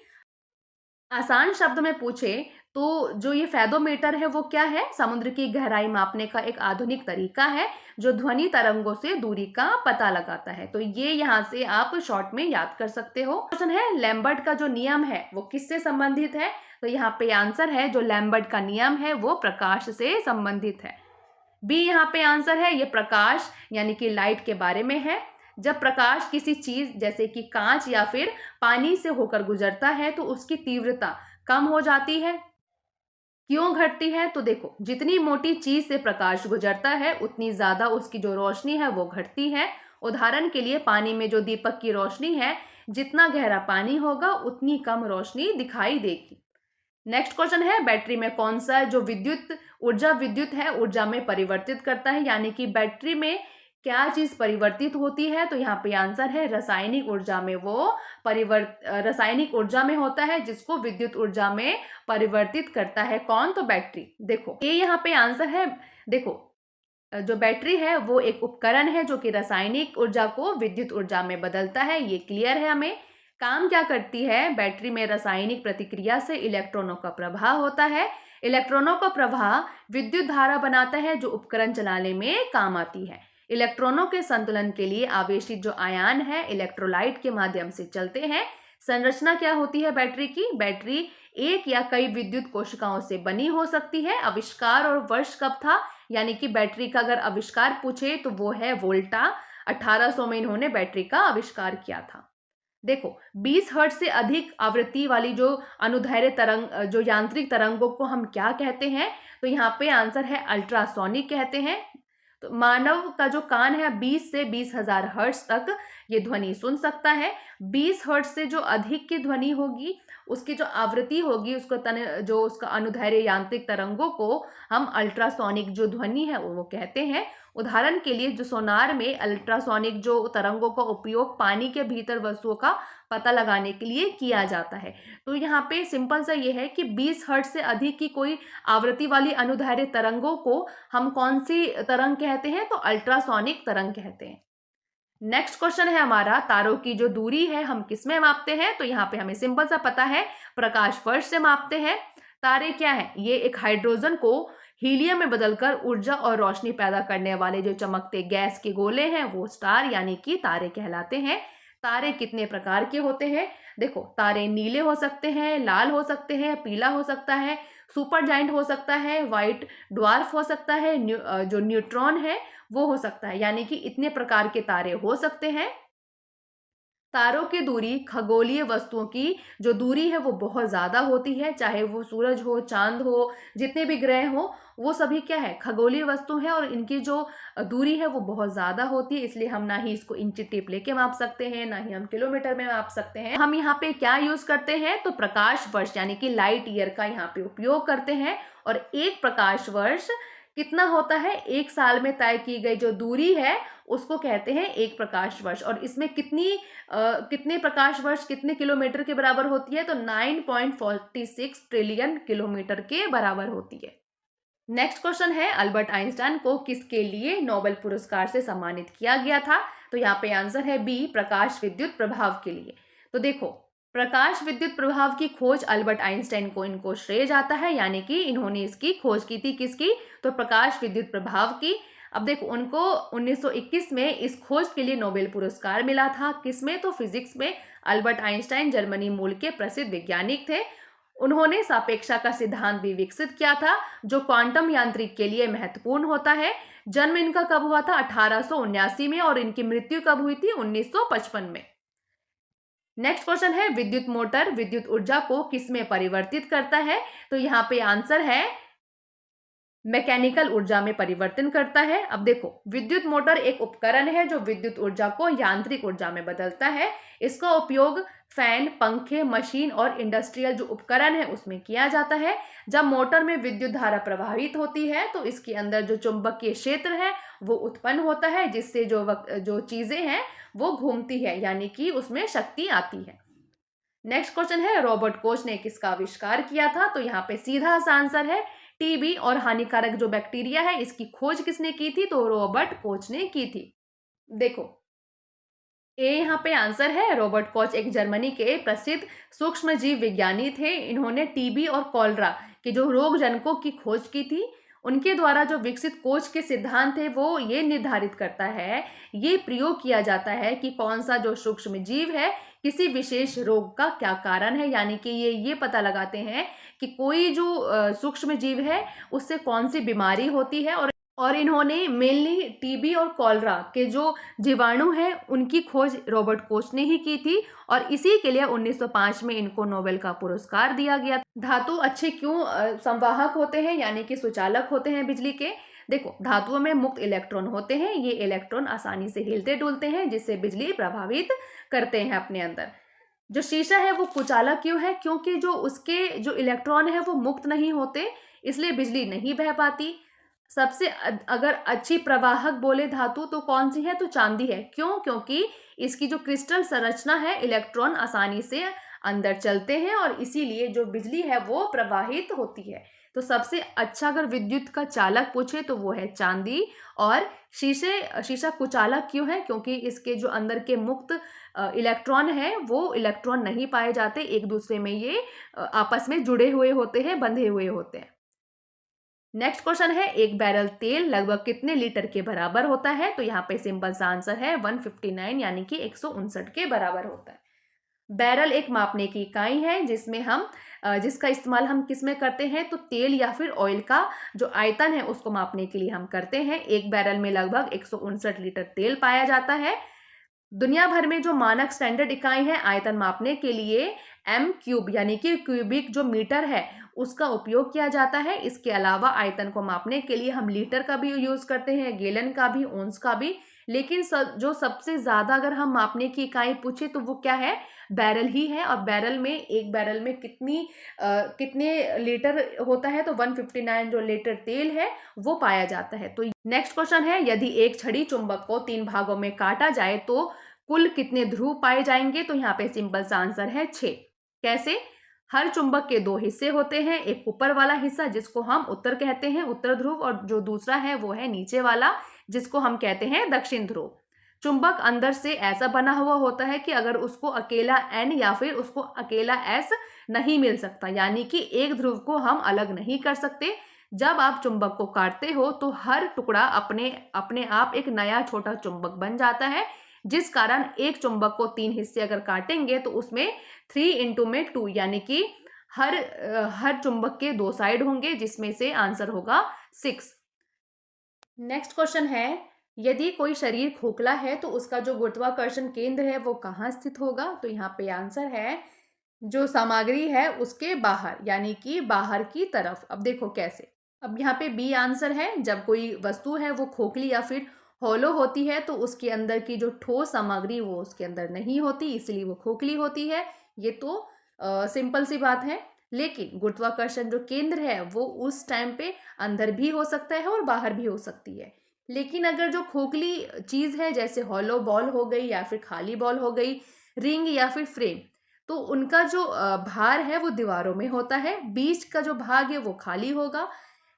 आसान शब्द में पूछे तो जो ये फैथोमीटर है वो क्या है, समुद्र की गहराई मापने का एक आधुनिक तरीका है जो ध्वनि तरंगों से दूरी का पता लगाता है। तो ये यहाँ से आप शॉर्ट में याद कर सकते हो। क्वेश्चन है लैम्बर्ट का जो नियम है वो किससे संबंधित है, तो यहाँ पे आंसर है जो लैम्बर्ट का नियम है वो प्रकाश से संबंधित है। बी यहाँ पे आंसर है, ये प्रकाश यानी कि लाइट के बारे में है। जब प्रकाश किसी चीज जैसे कि कांच या फिर पानी से होकर गुजरता है तो उसकी तीव्रता कम हो जाती है। क्यों घटती है, तो देखो जितनी मोटी चीज से प्रकाश गुजरता है उतनी ज्यादा उसकी जो रोशनी है वो घटती है। उदाहरण के लिए पानी में जो दीपक की रोशनी है, जितना गहरा पानी होगा उतनी कम रोशनी दिखाई देगी। नेक्स्ट क्वेश्चन है बैटरी में कौन सा जो विद्युत है ऊर्जा में परिवर्तित करता है, यानी कि बैटरी में क्या चीज परिवर्तित होती है, तो यहाँ पे आंसर है रासायनिक ऊर्जा में वो रासायनिक ऊर्जा में होता है जिसको विद्युत ऊर्जा में परिवर्तित करता है कौन, तो बैटरी। देखो ये यहाँ पे आंसर है। देखो जो बैटरी है वो एक उपकरण है जो कि रासायनिक ऊर्जा को विद्युत ऊर्जा में बदलता है, ये क्लियर है हमें। काम क्या करती है, बैटरी में रासायनिक प्रतिक्रिया से इलेक्ट्रॉनों का प्रवाह होता है। इलेक्ट्रॉनों का प्रवाह विद्युत धारा बनाता है जो उपकरण चलाने में काम आती है। इलेक्ट्रॉनों के संतुलन के लिए आवेशित जो आयन है इलेक्ट्रोलाइट के माध्यम से चलते हैं। संरचना क्या होती है बैटरी की, बैटरी एक या कई विद्युत कोशिकाओं से बनी हो सकती है। आविष्कार और वर्ष कब था, यानी कि बैटरी का अगर आविष्कार पूछे तो वो है वोल्टा, 1800 में इन्होंने बैटरी का आविष्कार किया था। देखो 20 हर्ट्ज से अधिक आवृत्ति वाली जो अनुदैर्ध्य तरंग, जो यांत्रिक तरंगों को हम क्या कहते हैं, तो यहाँ पे आंसर है अल्ट्रासोनिक कहते हैं। तो मानव का जो कान है 20 से 20,000 हर्ट्ज तक ये ध्वनि सुन सकता है। 20 हर्ट्ज से जो अधिक की ध्वनि होगी उसकी जो आवृत्ति होगी उसको जो उसका अनुदैर्ध्य यांत्रिक तरंगों को हम अल्ट्रासोनिक जो ध्वनि है वो कहते हैं। उदाहरण के लिए जो सोनार में अल्ट्रासोनिक जो तरंगों का उपयोग पानी के भीतर वस्तुओं का पता लगाने के लिए किया जाता है। तो यहाँ पे सिंपल सा ये है कि 20 हर्ट्ज से अधिक की कोई आवृत्ति वाली अनुदैर्ध्य तरंगों को हम कौन सी तरंग कहते हैं, तो अल्ट्रासोनिक तरंग कहते हैं। नेक्स्ट क्वेश्चन है हमारा तारों की जो दूरी है हम किस में मापते हैं, तो यहाँ पे हमें सिंपल सा पता है प्रकाश वर्ष से मापते हैं। तारे क्या है, ये एक हाइड्रोजन को हीलियम में बदलकर ऊर्जा और रोशनी पैदा करने वाले जो चमकते गैस के गोले हैं वो स्टार यानी कि तारे कहलाते हैं। तारे कितने प्रकार के होते हैं, देखो तारे नीले हो सकते हैं, लाल हो सकते हैं, पीला हो सकता है, सुपर जाइंट हो सकता है, व्हाइट ड्वार्फ हो सकता है, जो न्यूट्रॉन है वो हो सकता है, यानी कि इतने प्रकार के तारे हो सकते हैं। तारों की दूरी खगोलीय वस्तुओं की जो दूरी है वो बहुत ज़्यादा होती है, चाहे वो सूरज हो, चांद हो, जितने भी ग्रह हो, वो सभी क्या है खगोलीय वस्तु है और इनकी जो दूरी है वो बहुत ज़्यादा होती है। इसलिए हम ना ही इसको इंची टेप लेके माप सकते हैं, ना ही हम किलोमीटर में माप सकते हैं। हम यहाँ पे क्या यूज़ करते हैं, तो प्रकाश वर्ष यानी कि लाइट ईयर का यहाँ पे उपयोग करते हैं। और एक प्रकाश वर्ष कितना होता है, एक साल में तय की गई जो दूरी है उसको कहते हैं एक प्रकाश वर्ष। और इसमें कितने प्रकाश वर्ष कितने किलोमीटर के बराबर होती है, तो 9.46 ट्रिलियन किलोमीटर के बराबर होती है। नेक्स्ट क्वेश्चन है अल्बर्ट आइंस्टाइन को किसके लिए नोबेल पुरस्कार से सम्मानित किया गया था, तो यहाँ पे आंसर है बी, प्रकाश विद्युत प्रभाव के लिए। तो देखो प्रकाश विद्युत प्रभाव की खोज अल्बर्ट आइंस्टाइन को इनको श्रेय जाता है, यानी कि इन्होंने इसकी खोज की थी, किसकी, तो प्रकाश विद्युत प्रभाव की। अब देखो उनको 1921 में इस खोज के लिए नोबेल पुरस्कार मिला था। किसमें? तो फिजिक्स में। अल्बर्ट आइंस्टाइन जर्मनी मूल के प्रसिद्ध वैज्ञानिक थे। उन्होंने सापेक्षा का सिद्धांत भी विकसित किया था जो क्वांटम यांत्रिक के लिए महत्वपूर्ण होता है। जन्म इनका कब हुआ था? 1879 में, और इनकी मृत्यु कब हुई थी? 1955 में। नेक्स्ट क्वेश्चन है, विद्युत मोटर विद्युत ऊर्जा को किसमें परिवर्तित करता है? तो यहाँ पे आंसर है मैकेनिकल ऊर्जा में परिवर्तन करता है। अब देखो विद्युत मोटर एक उपकरण है जो विद्युत ऊर्जा को यांत्रिक ऊर्जा में बदलता है। इसका उपयोग फैन, पंखे, मशीन और इंडस्ट्रियल जो उपकरण है उसमें किया जाता है। जब मोटर में विद्युत धारा प्रवाहित होती है तो इसके अंदर जो चुंबकीय क्षेत्र है वो उत्पन्न होता है, जिससे जो चीजें हैं वो घूमती है, यानी कि उसमें शक्ति आती है। नेक्स्ट क्वेश्चन है, रॉबर्ट कोच ने किसका आविष्कार किया था? तो यहाँ पे सीधा सा आंसर है टीबी और हानिकारक जो बैक्टीरिया है इसकी खोज किसने की थी? तो रॉबर्ट कोच ने की थी। देखो ए यहाँ पे आंसर है, रॉबर्ट कोच एक जर्मनी के प्रसिद्ध सूक्ष्म जीव विज्ञानी थे। इन्होंने टीबी और कॉलरा के जो रोग जनकों की खोज की थी। उनके द्वारा जो विकसित कोच के सिद्धांत है वो ये निर्धारित करता है, ये प्रयोग किया जाता है कि कौन सा जो सूक्ष्म जीव है किसी विशेष रोग का क्या कारण है, यानी कि ये पता लगाते हैं कि कोई जो सूक्ष्म जीव है उससे कौन सी बीमारी होती है। और इन्होंने मेनली टीबी और कॉलरा के जो जीवाणु हैं उनकी खोज रॉबर्ट कोच ने ही की थी, और इसी के लिए 1905 में इनको नोबेल का पुरस्कार दिया गया। धातु अच्छे क्यों संवाहक होते हैं, यानी कि सुचालक होते हैं बिजली के? देखो धातुओं में मुक्त इलेक्ट्रॉन होते हैं, ये इलेक्ट्रॉन आसानी से हिलते डुलते हैं जिससे बिजली प्रभावित करते हैं अपने अंदर। जो शीशा है वो कुचालक क्यों है? क्योंकि जो उसके जो इलेक्ट्रॉन है वो मुक्त नहीं होते, इसलिए बिजली नहीं बह पाती। सबसे अगर अच्छी प्रवाहक बोले धातु तो कौन सी है? तो चांदी है। क्यों? क्योंकि इसकी जो क्रिस्टल संरचना है इलेक्ट्रॉन आसानी से अंदर चलते हैं और इसीलिए जो बिजली है वो प्रवाहित होती है। तो सबसे अच्छा अगर विद्युत का चालक पूछे तो वो है चांदी। और शीशा कुचालक क्यों है? क्योंकि इसके जो अंदर के मुक्त इलेक्ट्रॉन है वो इलेक्ट्रॉन नहीं पाए जाते, एक दूसरे में ये आपस में जुड़े हुए होते हैं, बंधे हुए होते हैं। नेक्स्ट क्वेश्चन है, एक बैरल तेल लगभग कितने लीटर के बराबर होता है? तो यहाँ पे सिंपल सा आंसर है 159, यानी कि 159 के बराबर होता है। बैरल एक मापने की इकाई है जिसका इस्तेमाल हम किस में करते हैं? तो तेल या फिर ऑयल का जो आयतन है उसको मापने के लिए हम करते हैं। एक बैरल में लगभग 159 लीटर तेल पाया जाता है। दुनिया भर में जो मानक स्टैंडर्ड इकाई है आयतन मापने के लिए एम क्यूब, यानी कि क्यूबिक जो मीटर है उसका उपयोग किया जाता है। इसके अलावा आयतन को मापने के लिए हम लीटर का भी यूज करते हैं, गैलन का भी, ओंस का भी। लेकिन जो सबसे ज्यादा अगर हम मापने की इकाई पूछे तो वो क्या है? बैरल ही है। और एक बैरल में कितने लीटर होता है? तो 159 जो लीटर तेल है वो पाया जाता है। तो नेक्स्ट क्वेश्चन है, यदि एक छड़ी चुंबक को 3 भागों में काटा जाए तो कुल कितने ध्रुव पाए जाएंगे? तो यहाँ पे सिंपल सा आंसर है 6। कैसे? हर चुंबक के 2 हिस्से होते हैं, एक ऊपर वाला हिस्सा जिसको हम उत्तर कहते हैं, उत्तर ध्रुव, और जो दूसरा है वो है नीचे वाला जिसको हम कहते हैं दक्षिण ध्रुव। चुंबक अंदर से ऐसा बना हुआ होता है कि अगर उसको अकेला N या फिर उसको अकेला S नहीं मिल सकता, यानी कि एक ध्रुव को हम अलग नहीं कर सकते। जब आप चुंबक को काटते हो तो हर टुकड़ा अपने आप एक नया छोटा चुंबक बन जाता है, जिस कारण एक चुंबक को 3 हिस्से अगर काटेंगे तो उसमें 3 में 2, यानी कि हर चुंबक के 2 साइड होंगे, जिसमें से आंसर होगा 6। नेक्स्ट क्वेश्चन है, यदि कोई शरीर खोखला है तो उसका जो गुरुत्वाकर्षण केंद्र है वो कहाँ स्थित होगा? तो यहाँ पे आंसर है जो सामग्री है उसके बाहर, यानी कि बाहर की तरफ। अब देखो कैसे। अब यहाँ पे बी आंसर है, जब कोई वस्तु है वो खोखली या फिर हॉलो होती है तो उसके अंदर की जो ठोस सामग्री वो उसके अंदर नहीं होती, इसलिए वो खोखली होती है। ये तो सिंपल सी बात है। लेकिन गुरुत्वाकर्षण जो केंद्र है वो उस टाइम पे अंदर भी हो सकता है और बाहर भी हो सकती है। लेकिन अगर जो खोखली चीज है जैसे हॉलो बॉल हो गई या फिर खाली बॉल हो गई, रिंग या फिर फ्रेम, तो उनका जो भार है वो दीवारों में होता है, बीच का जो भाग है वो खाली होगा।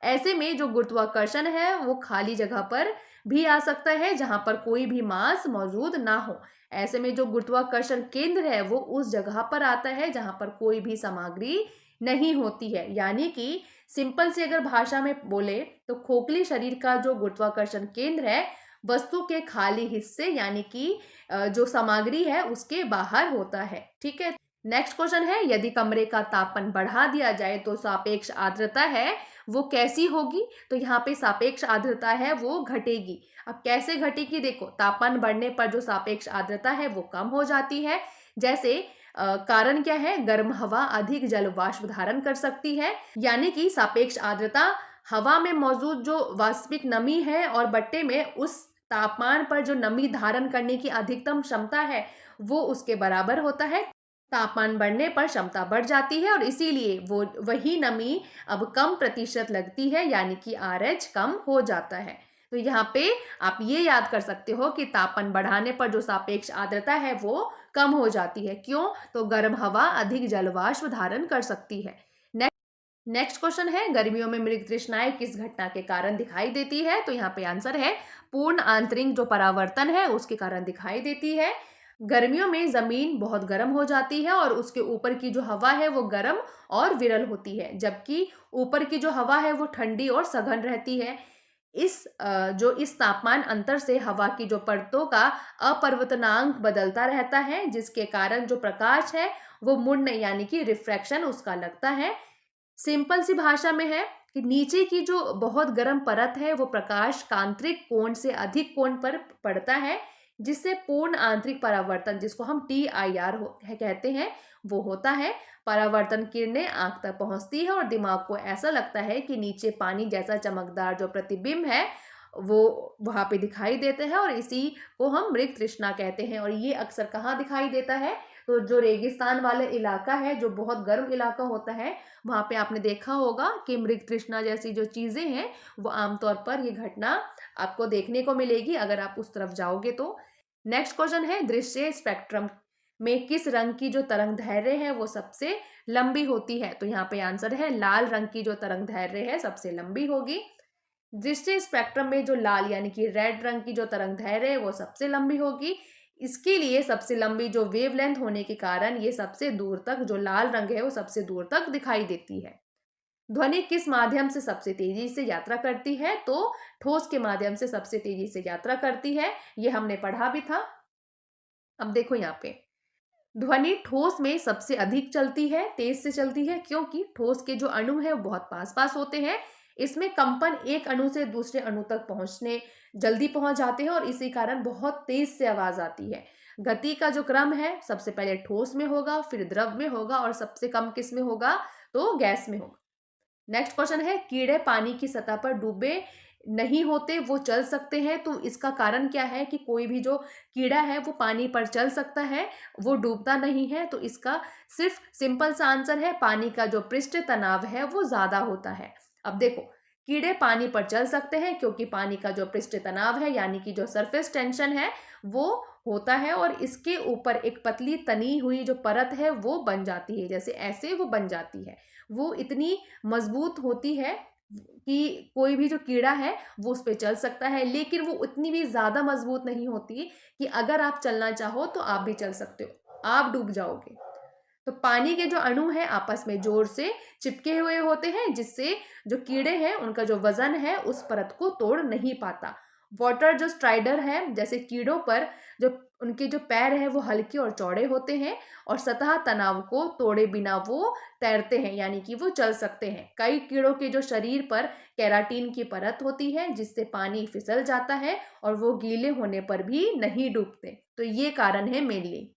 ऐसे में जो गुरुत्वाकर्षण है वो खाली जगह पर भी आ सकता है जहां पर कोई भी मास मौजूद ना हो। ऐसे में जो गुरुत्वाकर्षण केंद्र है वो उस जगह पर आता है जहां पर कोई भी सामग्री नहीं होती है, यानी कि सिंपल से अगर भाषा में बोले तो खोखली शरीर का जो गुरुत्वाकर्षण केंद्र है वस्तु के खाली हिस्से यानी कि जो सामग्री है उसके बाहर होता है। ठीक है। नेक्स्ट क्वेश्चन है, यदि कमरे का तापमान बढ़ा दिया जाए तो सापेक्ष आर्द्रता है वो कैसी होगी? तो यहाँ पे सापेक्ष आर्द्रता है वो घटेगी। अब कैसे घटेगी? देखो, तापमान बढ़ने पर जो सापेक्ष आर्द्रता है वो कम हो जाती है। जैसे कारण क्या है? गर्म हवा अधिक जल वाष्प धारण कर सकती है, यानी कि सापेक्ष आर्द्रता हवा में मौजूद जो वास्तविक नमी है और बट्टे में उस तापमान पर जो नमी धारण करने की अधिकतम क्षमता है वो उसके बराबर होता है। तापमान बढ़ने पर क्षमता बढ़ जाती है और इसीलिए वो वही नमी अब कम प्रतिशत लगती है, यानी कि RH कम हो जाता है। तो यहाँ पे आप ये याद कर सकते हो कि तापमान बढ़ाने पर जो सापेक्ष आर्द्रता है वो कम हो जाती है। क्यों? तो गर्म हवा अधिक जलवाष्प धारण कर सकती है। नेक्स्ट क्वेश्चन है, गर्मियों में मृग तृष्णाएं किस घटना के कारण दिखाई देती है? तो यहाँ पे आंसर है पूर्ण आंतरिक जो परावर्तन है उसके कारण दिखाई देती है। गर्मियों में जमीन बहुत गर्म हो जाती है और उसके ऊपर की जो हवा है वो गर्म और विरल होती है, जबकि ऊपर की जो हवा है वो ठंडी और सघन रहती है। इस तापमान अंतर से हवा की जो परतों का अपवर्तनांक बदलता रहता है, जिसके कारण जो प्रकाश है वो मुड़ने यानी कि रिफ्रैक्शन उसका लगता है। सिंपल सी भाषा में है कि नीचे की जो बहुत गर्म परत है वो प्रकाश का आंतरिक कोण से अधिक कोण पर पड़ता है, जिससे पूर्ण आंतरिक परावर्तन, जिसको हम TIR कहते हैं, वो होता है। परावर्तन किरणें आंख तक पहुंचती है और दिमाग को ऐसा लगता है कि नीचे पानी जैसा चमकदार जो प्रतिबिंब है वो वहां पे दिखाई देते हैं और इसी को हम मृग तृष्णा कहते हैं। और ये अक्सर कहाँ दिखाई देता है? तो जो रेगिस्तान वाला इलाका है, जो बहुत गर्म इलाका होता है, वहां पे आपने देखा होगा कि मृग तृष्णा जैसी जो चीजें हैं वो आमतौर पर ये घटना आपको देखने को मिलेगी अगर आप उस तरफ जाओगे तो। नेक्स्ट क्वेश्चन है, दृश्य स्पेक्ट्रम में किस रंग की जो तरंग दैर्घ्य है वो सबसे लंबी होती है? तो यहाँ पे आंसर है लाल रंग की जो तरंग दैर्घ्य है सबसे लंबी होगी। दृष्टि स्पेक्ट्रम में जो लाल यानी कि रेड रंग की जो तरंग दैर्घ्य है वो सबसे लंबी होगी। इसके लिए सबसे लंबी जो वेवलेंथ होने के कारण ये सबसे दूर तक, जो लाल रंग है वो सबसे दूर तक दिखाई देती है। ध्वनि किस माध्यम से सबसे तेजी से यात्रा करती है? तो ठोस के माध्यम से सबसे तेजी से यात्रा करती है, ये हमने पढ़ा भी था। अब देखो यहाँ पे ध्वनि ठोस में सबसे अधिक चलती है, तेज से चलती है, क्योंकि ठोस के जो अणु है वो बहुत पास पास होते हैं। इसमें कंपन एक अणु से दूसरे अणु तक पहुंचने जल्दी पहुंच जाते हैं और इसी कारण बहुत तेज से आवाज आती है। गति का जो क्रम है सबसे पहले ठोस में होगा, फिर द्रव में होगा और सबसे कम किस में होगा? तो गैस में होगा। नेक्स्ट क्वेश्चन है, कीड़े पानी की सतह पर डूबे नहीं होते, वो चल सकते हैं, तो इसका कारण क्या है कि कोई भी जो कीड़ा है वो पानी पर चल सकता है, वो डूबता नहीं है? तो इसका सिर्फ सिंपल सा आंसर है पानी का जो पृष्ठ तनाव है वो ज्यादा होता है। अब देखो, कीड़े पानी पर चल सकते हैं क्योंकि पानी का जो पृष्ठ तनाव है यानी कि जो सरफेस टेंशन है वो होता है और इसके ऊपर एक पतली तनी हुई जो परत है वो बन जाती है, जैसे ऐसे वो बन जाती है। वो इतनी मजबूत होती है कि कोई भी जो कीड़ा है वो उस पे चल सकता है, लेकिन वो उतनी भी ज्यादा मजबूत नहीं होती कि अगर आप चलना चाहो तो आप भी चल सकते हो, आप डूब जाओगे। तो पानी के जो अणु हैं आपस में जोर से चिपके हुए होते हैं, जिससे जो कीड़े हैं उनका जो वजन है उस परत को तोड़ नहीं पाता। वाटर जो स्ट्राइडर है, जैसे कीड़ों पर जो उनके जो पैर हैं वो हल्के और चौड़े होते हैं और सतह तनाव को तोड़े बिना वो तैरते हैं, यानी कि वो चल सकते हैं। कई कीड़ों के जो शरीर पर केराटिन की परत होती है जिससे पानी फिसल जाता है और वो गीले होने पर भी नहीं डूबते। तो ये कारण है मेनली।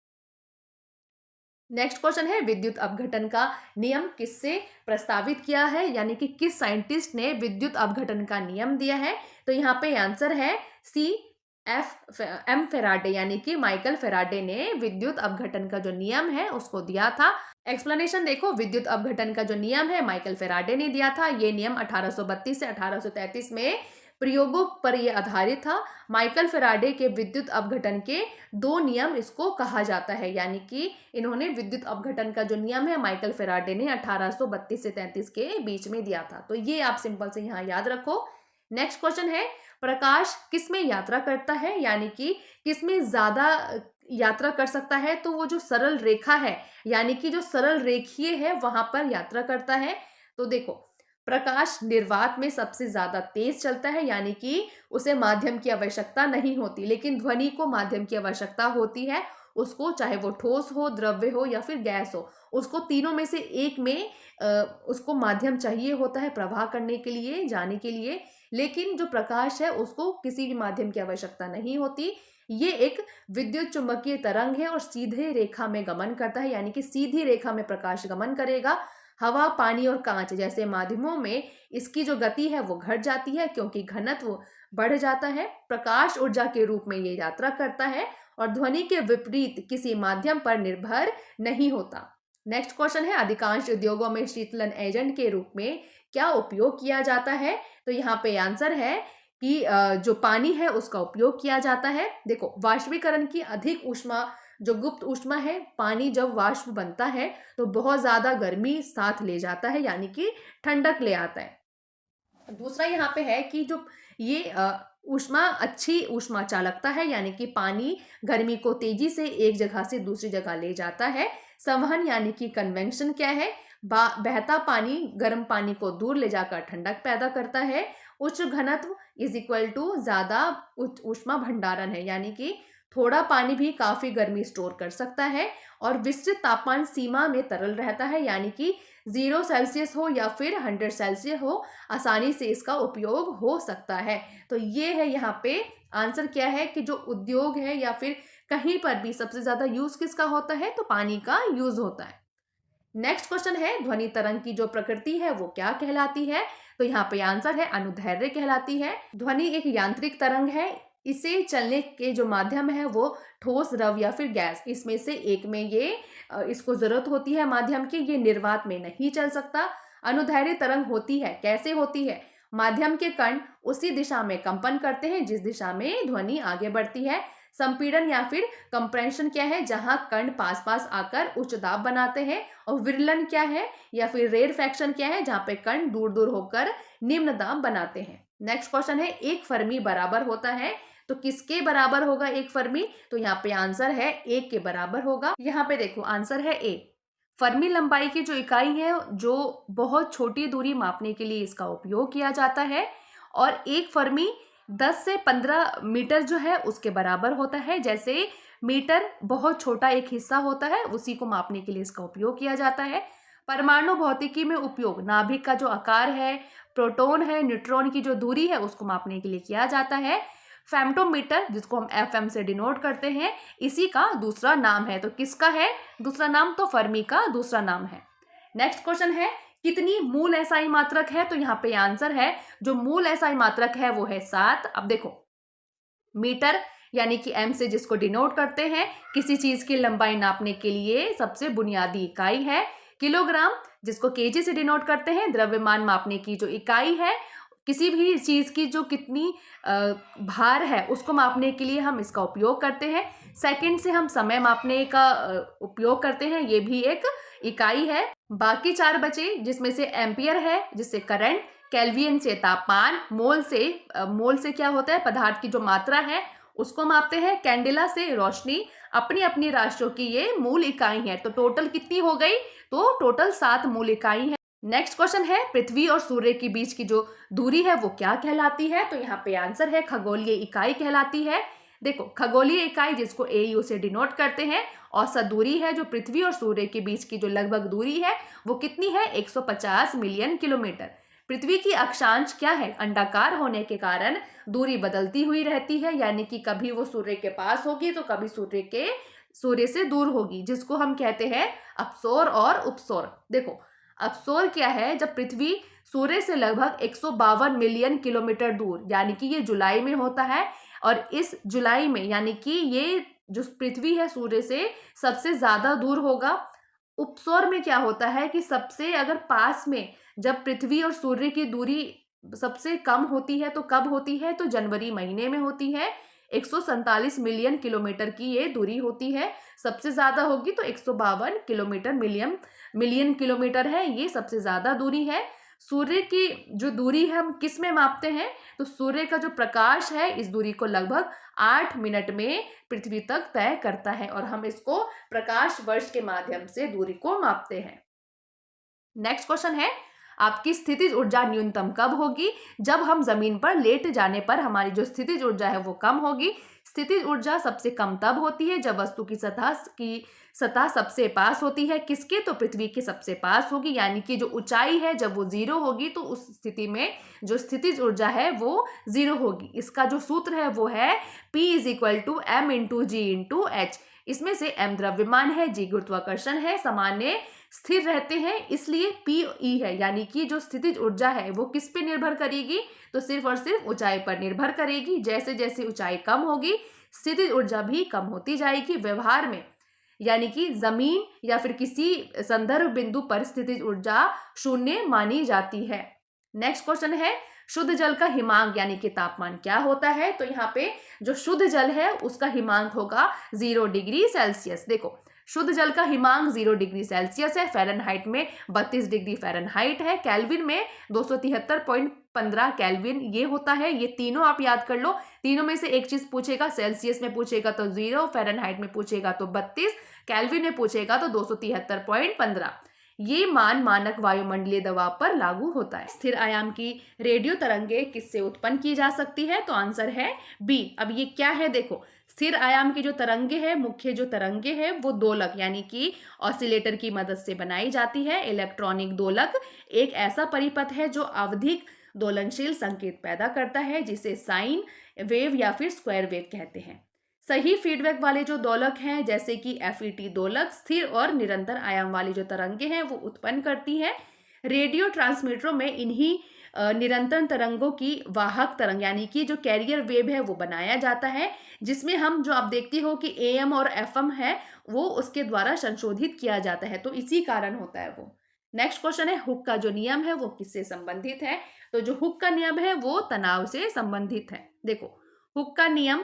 नेक्स्ट क्वेश्चन है, विद्युत अपघटन का नियम किससे प्रस्तावित किया है, यानी कि किस साइंटिस्ट ने विद्युत अपघटन का नियम दिया है? तो यहाँ पे आंसर है CFM फेराडे, यानी कि माइकल फेराडे ने विद्युत अपघटन का जो नियम है उसको दिया था। एक्सप्लेनेशन देखो, विद्युत अपघटन का जो नियम है माइकल फेराडे ने दिया था। ये नियम 1832 से 1833 में प्रयोगों पर यह आधारित था। माइकल फेराडे के विद्युत अपघटन के दो नियम इसको कहा जाता है, यानी कि इन्होंने विद्युत अपघटन का जो नियम है माइकल फेराडे ने 1832 से 33 के बीच में दिया था। तो ये आप सिंपल से यहाँ याद रखो। नेक्स्ट क्वेश्चन है, प्रकाश किस में यात्रा करता है, यानी कि किस में ज्यादा यात्रा कर सकता है? तो वो जो सरल रेखा है, यानी कि जो सरल रेखीय है वहां पर यात्रा करता है। तो देखो, प्रकाश निर्वात में सबसे ज्यादा तेज चलता है, यानी कि उसे माध्यम की आवश्यकता नहीं होती, लेकिन ध्वनि को माध्यम की आवश्यकता होती है। उसको चाहे वो ठोस हो, द्रव्य हो या फिर गैस हो, उसको तीनों में से एक में उसको माध्यम चाहिए होता है प्रवाह करने के लिए, जाने के लिए। लेकिन जो प्रकाश है उसको किसी भी माध्यम की आवश्यकता नहीं होती। ये एक विद्युत चुंबकीय तरंग है और सीधे रेखा में गमन करता है, यानी कि सीधी रेखा में प्रकाश गमन करेगा। हवा, पानी और कांच जैसे माध्यमों में इसकी जो गति है वो घट जाती है, क्योंकि घनत्व बढ़ जाता है। प्रकाश ऊर्जा के रूप में ये यात्रा करता है और ध्वनि के विपरीत किसी माध्यम पर निर्भर नहीं होता। नेक्स्ट क्वेश्चन है, अधिकांश उद्योगों में शीतलन एजेंट के रूप में क्या उपयोग किया जाता है? तो यहाँ पे आंसर है कि जो पानी है उसका उपयोग किया जाता है। देखो, वाष्पीकरण की अधिक ऊष्मा, जो गुप्त ऊष्मा है, पानी जब वाष्प बनता है तो बहुत ज्यादा गर्मी साथ ले जाता है, यानी कि ठंडक ले आता है। दूसरा यहाँ पे है कि जो ये ऊष्मा अच्छी ऊष्मा चालकता है, यानी कि पानी गर्मी को तेजी से एक जगह से दूसरी जगह ले जाता है। संवहन यानी कि कन्वेंशन क्या है? बहता पानी गर्म पानी को दूर ले जाकर ठंडक पैदा करता है। उच्च घनत्व इज इक्वल टू ज्यादा ऊष्मा भंडारण है, यानी कि थोड़ा पानी भी काफी गर्मी स्टोर कर सकता है। और विस्तृत तापमान सीमा में तरल रहता है, यानी कि 0 सेल्सियस हो या फिर 100 सेल्सियस हो, आसानी से इसका उपयोग हो सकता है। तो ये है यहाँ पे आंसर क्या है कि जो उद्योग है या फिर कहीं पर भी सबसे ज्यादा यूज किसका होता है? तो पानी का यूज होता है। नेक्स्ट क्वेश्चन है, ध्वनि तरंग की जो प्रकृति है वो क्या कहलाती है? तो यहाँ पे आंसर है अनुदैर्ध्य कहलाती है। ध्वनि एक यांत्रिक तरंग है। इसे चलने के जो माध्यम है वो ठोस, द्रव या फिर गैस, इसमें से एक में ये इसको जरूरत होती है माध्यम की। ये निर्वात में नहीं चल सकता। अनुदैर्ध्य तरंग होती है, कैसे होती है? माध्यम के कण उसी दिशा में कंपन करते हैं जिस दिशा में ध्वनि आगे बढ़ती है। संपीड़न या फिर कंप्रेशन क्या है? जहां कण पास पास आकर उच्च दाब बनाते हैं। और विरलन क्या है या फिर रेरफैक्शन क्या है? जहां पे कण दूर दूर होकर निम्न दाब बनाते हैं। नेक्स्ट क्वेश्चन है, एक फर्मी बराबर होता है, तो किसके बराबर होगा एक फर्मी? तो यहाँ पे आंसर है 1 के बराबर होगा। यहाँ पे देखो आंसर है A। फर्मी लंबाई की जो इकाई है, जो बहुत छोटी दूरी मापने के लिए इसका उपयोग किया जाता है। और एक फर्मी 10 से 15 मीटर जो है उसके बराबर होता है। जैसे मीटर बहुत छोटा एक हिस्सा होता है, उसी को मापने के लिए इसका उपयोग किया जाता है। परमाणु भौतिकी में उपयोग नाभिक का जो आकार है, प्रोटॉन है, न्यूट्रॉन की जो दूरी है, उसको मापने के लिए किया जाता है। फेम्टोमीटर, जिसको हम एफएम से डिनोट करते हैं, इसी का दूसरा नाम है। तो किसका है दूसरा नाम? तो फर्मी का दूसरा नाम है। नेक्स्ट क्वेश्चन है, कितनी मूल एसआई मात्रक है? तो यहाँ पे आंसर है, जो मूल एसआई मात्रक है वो है 7। अब देखो, मीटर यानी कि एम से जिसको डिनोट करते हैं, किसी चीज की लंबाई नापने के लिए सबसे बुनियादी इकाई है। किलोग्राम, जिसको केजी से डिनोट करते हैं, द्रव्यमान मापने की जो इकाई है। किसी भी चीज की जो कितनी भार है उसको मापने के लिए हम इसका उपयोग करते हैं। सेकंड से हम समय मापने का उपयोग करते हैं, ये भी एक इकाई है। बाकी 4 बचे, जिसमें से एम्पियर है जिससे करंट, केल्विन से तापमान, मोल से क्या होता है? पदार्थ की जो मात्रा है उसको मापते हैं। कैंडेला से रोशनी। अपनी अपनी राशियों की ये मूल इकाई है। तो टोटल कितनी हो गई? तो टोटल 7 मूल इकाई है। नेक्स्ट क्वेश्चन है, पृथ्वी और सूर्य के बीच की जो दूरी है वो क्या कहलाती है? तो यहाँ पे आंसर है खगोलीय इकाई कहलाती है। देखो, खगोलीय इकाई जिसको AU से डिनोट करते हैं, औसत दूरी है जो पृथ्वी और सूर्य के बीच की जो लगभग दूरी है वो कितनी है? 150 मिलियन किलोमीटर। पृथ्वी की अक्षांश क्या है? अंडाकार होने के कारण दूरी बदलती हुई रहती है, यानी कि कभी वो सूर्य के पास होगी तो कभी सूर्य से दूर होगी, जिसको हम कहते हैं अपसौर और उपसौर। देखो, अपसौर क्या है? जब पृथ्वी सूर्य से लगभग 152 मिलियन किलोमीटर दूर, यानी कि ये जुलाई में होता है। और इस जुलाई में यानी कि ये जो पृथ्वी है सूर्य से सबसे ज्यादा दूर होगा। उपसौर में क्या होता है कि सबसे अगर पास में जब पृथ्वी और सूर्य की दूरी सबसे कम होती है तो कब होती है? तो जनवरी महीने में होती है। 147 मिलियन किलोमीटर की ये दूरी होती है। सबसे ज्यादा होगी तो 152 किलोमीटर, मिलियन किलोमीटर है, ये सबसे ज्यादा दूरी है। सूर्य की जो दूरी है हम किस में मापते हैं? तो सूर्य का जो प्रकाश है इस दूरी को लगभग 8 मिनट में पृथ्वी तक तय करता है, और हम इसको प्रकाश वर्ष के माध्यम से दूरी को मापते हैं। नेक्स्ट क्वेश्चन है, आपकी स्थितिज ऊर्जा न्यूनतम कब होगी? जब हम जमीन पर लेट जाने पर हमारी जो स्थितिज ऊर्जा है वो कम होगी। स्थितिज ऊर्जा सबसे कम तब होती है जब वस्तु की सतह सबसे पास होती है। किसके? तो पृथ्वी के सबसे पास होगी, यानी कि जो ऊंचाई है जब वो 0 होगी तो उस स्थिति में जो स्थितिज ऊर्जा है वो 0 होगी। इसका जो सूत्र है वो है P = m/g/h। इसमें से m द्रव्यमान है, g गुरुत्वाकर्षण है, सामान्य स्थिर रहते हैं, इसलिए Pe है। यानी कि जो स्थितिज ऊर्जा है वो किस पे निर्भर करेगी? तो सिर्फ और सिर्फ ऊंचाई पर निर्भर करेगी। जैसे जैसे ऊंचाई कम होगी स्थितिज ऊर्जा भी कम होती जाएगी। व्यवहार में यानी कि जमीन या फिर किसी संदर्भ बिंदु पर स्थितिज ऊर्जा 0 मानी जाती है। नेक्स्ट क्वेश्चन है, शुद्ध जल का हिमांक यानी कि तापमान क्या होता है? तो यहाँ पे जो शुद्ध जल है उसका हिमांक होगा 0 डिग्री सेल्सियस। देखो, शुद्ध जल का हिमांक 0 डिग्री सेल्सियस है, फ़ारेनहाइट में 32 डिग्री फ़ारेनहाइट है, केल्विन में 273.15 केल्विन ये होता है। ये तीनों आप याद कर लो। तीनों में से एक चीज पूछेगा, सेल्सियस में पूछेगा तो 0, फ़ारेनहाइट में पूछेगा तो 32, केल्विन में पूछेगा तो 273.15। ये मान मानक वायुमंडलीय दबाव पर लागू होता है। स्थिर आयाम की रेडियो तरंगे किससे उत्पन्न की जा सकती है? तो आंसर है बी। अब ये क्या है? देखो, स्थिर आयाम की जो तरंगे है, मुख्य जो तरंगे है वो दोलक यानी कि ऑसिलेटर की मदद से बनाई जाती है। इलेक्ट्रॉनिक दोलक एक ऐसा परिपथ है जो आवधिक दोलनशील संकेत पैदा करता है, जिसे साइन वेव या फिर स्क्वायर वेव कहते हैं। सही फीडबैक वाले जो दोलक हैं जैसे कि FET दोलक स्थिर और निरंतर आयाम वाली जो तरंगे हैं वो उत्पन्न करती हैं। रेडियो ट्रांसमीटरों में इन्हीं निरंतर तरंगों की वाहक तरंग यानी कि जो कैरियर वेव है वो बनाया जाता है, जिसमें हम जो आप देखती हो कि AM और FM है वो उसके द्वारा संशोधित किया जाता है, तो इसी कारण होता है वो। नेक्स्ट क्वेश्चन है, हुक का जो नियम है वो किससे संबंधित है? तो जो हुक का नियम है वो तनाव से संबंधित है। देखो, हुक का नियम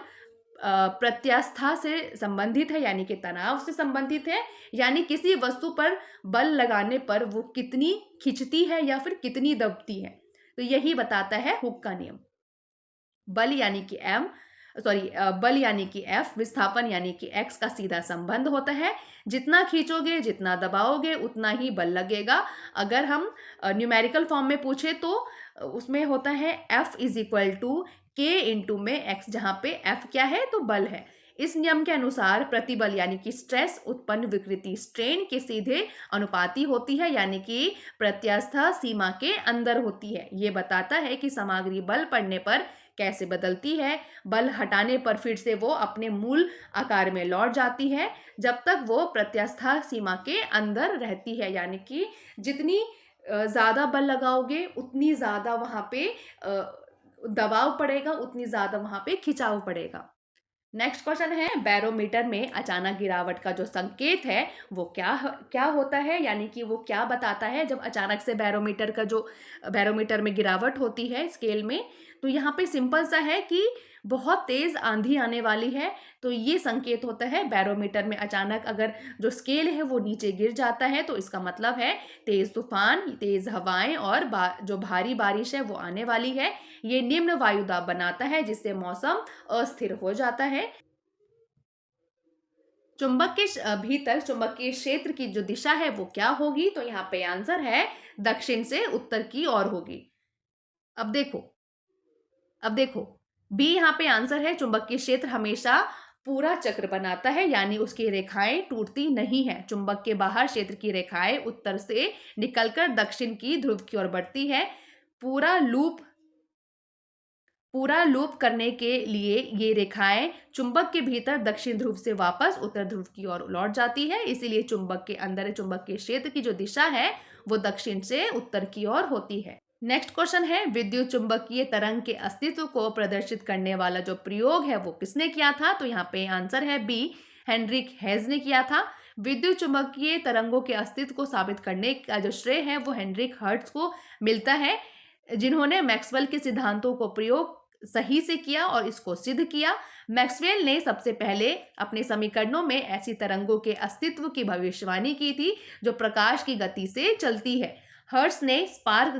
प्रत्यास्था से संबंधित है यानी कि तनाव से संबंधित है, यानी किसी वस्तु पर बल लगाने पर वो कितनी खिंचती है या फिर कितनी दबती है, तो यही बताता है हुक का नियम। बल यानी कि बल यानी कि F, विस्थापन यानी कि x का सीधा संबंध होता है। जितना खींचोगे जितना दबाओगे उतना ही बल लगेगा। अगर हम न्यूमेरिकल फॉर्म में पूछे तो उसमें होता है F = K × में x, जहां पे F क्या है? तो बल है। इस नियम के अनुसार प्रतिबल यानी कि स्ट्रेस उत्पन्न विकृति स्ट्रेन के सीधे अनुपाती होती है, यानी कि प्रत्यास्थ सीमा के अंदर होती है। ये बताता है कि सामग्री बल पड़ने पर कैसे बदलती है। बल हटाने पर फिर से वो अपने मूल आकार में लौट जाती है जब तक वो प्रत्यास्थ सीमा के अंदर रहती है, यानी कि जितनी ज़्यादा बल लगाओगे उतनी ज़्यादा वहाँ पे दबाव पड़ेगा, उतनी ज़्यादा वहाँ पे खिंचाव पड़ेगा। नेक्स्ट क्वेश्चन है, बैरोमीटर में अचानक गिरावट का जो संकेत है वो क्या होता है, यानी कि वो क्या बताता है जब अचानक से बैरोमीटर में गिरावट होती है स्केल में? तो यहाँ पे सिंपल सा है कि बहुत तेज आंधी आने वाली है, तो ये संकेत होता है। बैरोमीटर में अचानक अगर जो स्केल है वो नीचे गिर जाता है तो इसका मतलब है तेज तूफान, तेज हवाएं और जो भारी बारिश है वो आने वाली है। ये निम्न वायुदाब बनाता है जिससे मौसम अस्थिर हो जाता है। चुंबक के भीतर चुंबकीय क्षेत्र की जो दिशा है वो क्या होगी? तो यहाँ पे आंसर है दक्षिण से उत्तर की ओर होगी। अब देखो बी यहाँ पे आंसर है। चुंबकीय क्षेत्र हमेशा पूरा चक्र बनाता है, यानी उसकी रेखाएं टूटती नहीं है। चुंबक के बाहर क्षेत्र की रेखाएं उत्तर से निकलकर दक्षिण की ध्रुव की ओर बढ़ती है। पूरा लूप करने के लिए ये रेखाएं चुंबक के भीतर दक्षिण ध्रुव से वापस उत्तर ध्रुव की ओर लौट जाती है। इसीलिए चुंबक के अंदर चुंबकीय क्षेत्र की जो दिशा है वो दक्षिण से उत्तर की ओर होती है। नेक्स्ट क्वेश्चन है, विद्युत चुंबकीय तरंग के अस्तित्व को प्रदर्शित करने वाला जो प्रयोग है वो किसने किया था? तो यहाँ पे आंसर है बी, हेनरिक हेज ने किया था। विद्युत चुंबकीय तरंगों के अस्तित्व को साबित करने का जो श्रेय है वो हेनरिक हर्ट्ज को मिलता है, जिन्होंने मैक्सवेल के सिद्धांतों को प्रयोग सही से किया और इसको सिद्ध किया। मैक्सवेल ने सबसे पहले अपने समीकरणों में ऐसी तरंगों के अस्तित्व की भविष्यवाणी की थी जो प्रकाश की गति से चलती है। हर्ट्ज ने स्पार्क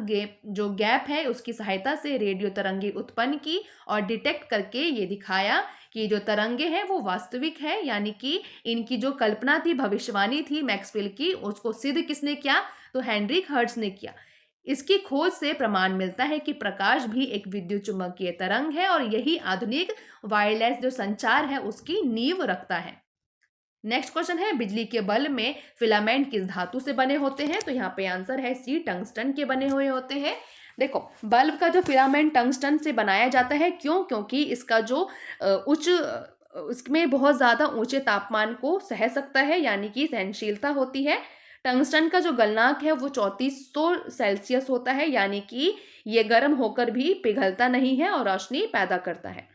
गैप है उसकी सहायता से रेडियो तरंगे उत्पन्न की और डिटेक्ट करके ये दिखाया कि जो तरंगे हैं वो वास्तविक है, यानी कि इनकी जो कल्पना थी, भविष्यवाणी थी मैक्सवेल की, उसको सिद्ध किसने किया? तो हेनरिक हर्ट्ज ने किया। इसकी खोज से प्रमाण मिलता है कि प्रकाश भी एक विद्युत चुम्बकीय तरंग है और यही आधुनिक वायरलेस जो संचार है उसकी नींव रखता है। नेक्स्ट क्वेश्चन है, बिजली के बल्ब में फिलामेंट किस धातु से बने होते हैं? तो यहाँ पे आंसर है सी, टंगस्टन के बने हुए होते हैं। देखो, बल्ब का जो फिलामेंट टंगस्टन से बनाया जाता है। क्यों? क्योंकि इसका जो उच्च उसमें बहुत ज़्यादा ऊंचे तापमान को सह सकता है, यानी कि सहनशीलता होती है। टंगस्टन का जो गलनांक है वो 3400 सेल्सियस होता है, यानी कि ये गर्म होकर भी पिघलता नहीं है और रोशनी पैदा करता है।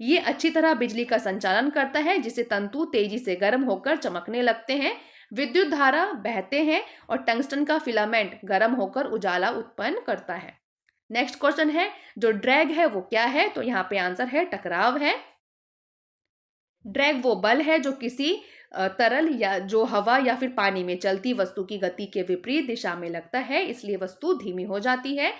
ये अच्छी तरह बिजली का संचालन करता है, जिससे तंतु तेजी से गर्म होकर चमकने लगते हैं, विद्युत धारा बहते हैं और टंगस्टन का फिलामेंट गर्म होकर उजाला उत्पन्न करता है। नेक्स्ट क्वेश्चन है, जो ड्रैग है वो क्या है? तो यहाँ पे आंसर है टकराव है। ड्रैग वो बल है जो किसी तरल या जो हवा या फिर पानी में चलती वस्तु की गति के विपरीत दिशा में लगता है, इसलिए वस्तु धीमी हो जाती है।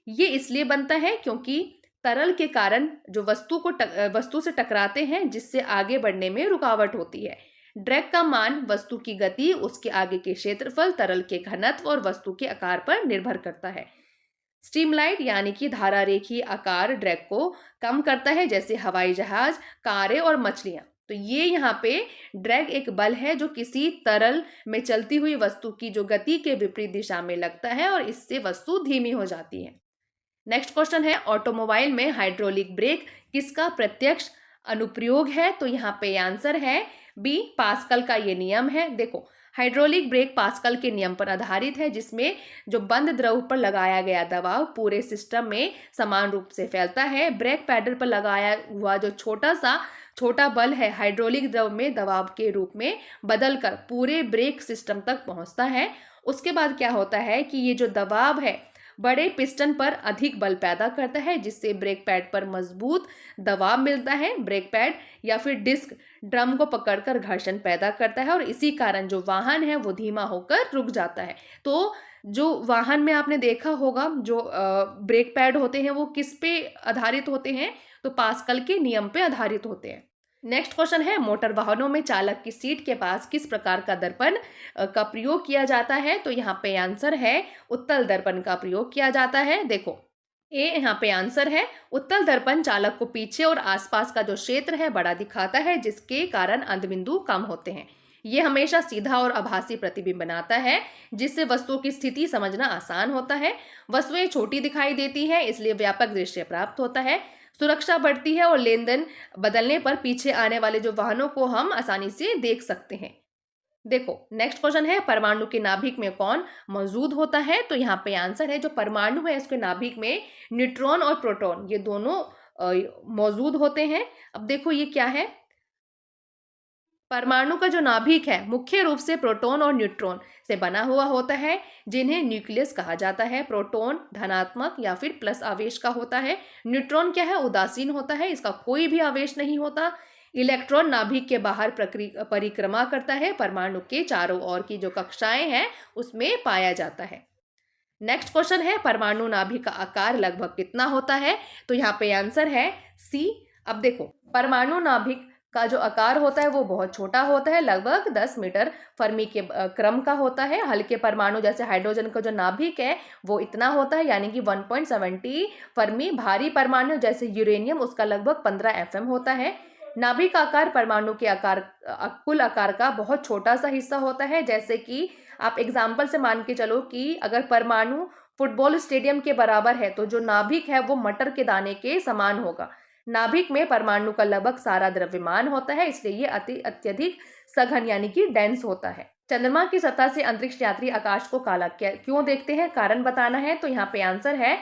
ये इसलिए बनता है क्योंकि तरल के कारण जो वस्तु से टकराते हैं, जिससे आगे बढ़ने में रुकावट होती है। ड्रैग का मान वस्तु की गति, उसके आगे के क्षेत्रफल, तरल के घनत्व और वस्तु के आकार पर निर्भर करता है। स्ट्रीमलाइट यानी कि धारा रेखीय आकार ड्रैग को कम करता है, जैसे हवाई जहाज, कारें और मछलियां। तो ये यहाँ पे ड्रैग एक बल है जो किसी तरल में चलती हुई वस्तु की जो गति के विपरीत दिशा में लगता है और इससे वस्तु धीमी हो जाती है। नेक्स्ट क्वेश्चन है, ऑटोमोबाइल में हाइड्रोलिक ब्रेक किसका प्रत्यक्ष अनुप्रयोग है? तो यहाँ पे आंसर है बी, पास्कल का ये नियम है। देखो, हाइड्रोलिक ब्रेक पास्कल के नियम पर आधारित है, जिसमें जो बंद द्रव पर लगाया गया दबाव पूरे सिस्टम में समान रूप से फैलता है। ब्रेक पैडल पर लगाया हुआ जो छोटा बल है हाइड्रोलिक द्रव में दबाव के रूप में बदलकर पूरे ब्रेक सिस्टम तक पहुंचता है। उसके बाद क्या होता है कि ये जो दबाव है बड़े पिस्टन पर अधिक बल पैदा करता है, जिससे ब्रेक पैड पर मजबूत दबाव मिलता है। ब्रेक पैड या फिर डिस्क ड्रम को पकड़कर घर्षण पैदा करता है और इसी कारण जो वाहन है वो धीमा होकर रुक जाता है। तो जो वाहन में आपने देखा होगा जो ब्रेक पैड होते हैं वो किस पे आधारित होते हैं? तो पास्कल के नियम पे आधारित होते हैं। नेक्स्ट क्वेश्चन है, मोटर वाहनों में चालक की सीट के पास किस प्रकार का दर्पण का प्रयोग किया जाता है? तो यहाँ पे आंसर है उत्तल दर्पण का प्रयोग किया जाता है। देखो, ए यहाँ पे आंसर है। उत्तल दर्पण चालक को पीछे और आसपास का जो क्षेत्र है बड़ा दिखाता है, जिसके कारण अंधबिंदु कम होते हैं। ये हमेशा सीधा और आभासी प्रतिबिंब बनाता है, जिससे वस्तुओं की स्थिति समझना आसान होता है। वस्तुएं छोटी दिखाई देती हैं, इसलिए व्यापक दृश्य प्राप्त होता है। सुरक्षा बढ़ती है और लेन देन बदलने पर पीछे आने वाले जो वाहनों को हम आसानी से देख सकते हैं। देखो, नेक्स्ट क्वेश्चन है, परमाणु के नाभिक में कौन मौजूद होता है? तो यहाँ पे आंसर है जो परमाणु है उसके नाभिक में न्यूट्रॉन और प्रोटॉन ये दोनों मौजूद होते हैं। अब देखो ये क्या है, परमाणु का जो नाभिक है मुख्य रूप से प्रोटॉन और न्यूट्रॉन से बना हुआ होता है, जिन्हें न्यूक्लियस कहा जाता है। प्रोटॉन धनात्मक या फिर प्लस आवेश का होता है। न्यूट्रॉन क्या है? उदासीन होता है, इसका कोई भी आवेश नहीं होता। इलेक्ट्रॉन नाभिक के बाहर परिक्रमा करता है। परमाणु के चारों ओर की जो कक्षाएं हैं उसमें पाया जाता है। नेक्स्ट क्वेश्चन है, परमाणु नाभिक का आकार लगभग कितना होता है? तो यहाँ पे आंसर है सी। अब देखो, परमाणु नाभिक का जो आकार होता है वो बहुत छोटा होता है, लगभग 10 मीटर फर्मी के क्रम का होता है। हल्के परमाणु जैसे हाइड्रोजन का जो नाभिक है वो इतना होता है, यानी कि 1.70 फर्मी। भारी परमाणु जैसे यूरेनियम उसका लगभग 15 FM होता है। नाभिक का आकार परमाणु के कुल आकार का बहुत छोटा सा हिस्सा होता है। जैसे कि आप एग्जाम्पल से मान के चलो कि अगर परमाणु फुटबॉल स्टेडियम के बराबर है तो जो नाभिक है वो मटर के दाने के समान होगा। नाभिक में परमाणु का लगभग सारा द्रव्यमान होता है, इसलिए ये अत्यधिक सघन यानी कि डेंस होता है। चंद्रमा की सतह से अंतरिक्ष यात्री आकाश को काला क्यों देखते हैं? कारण बताना है। तो यहाँ पे आंसर है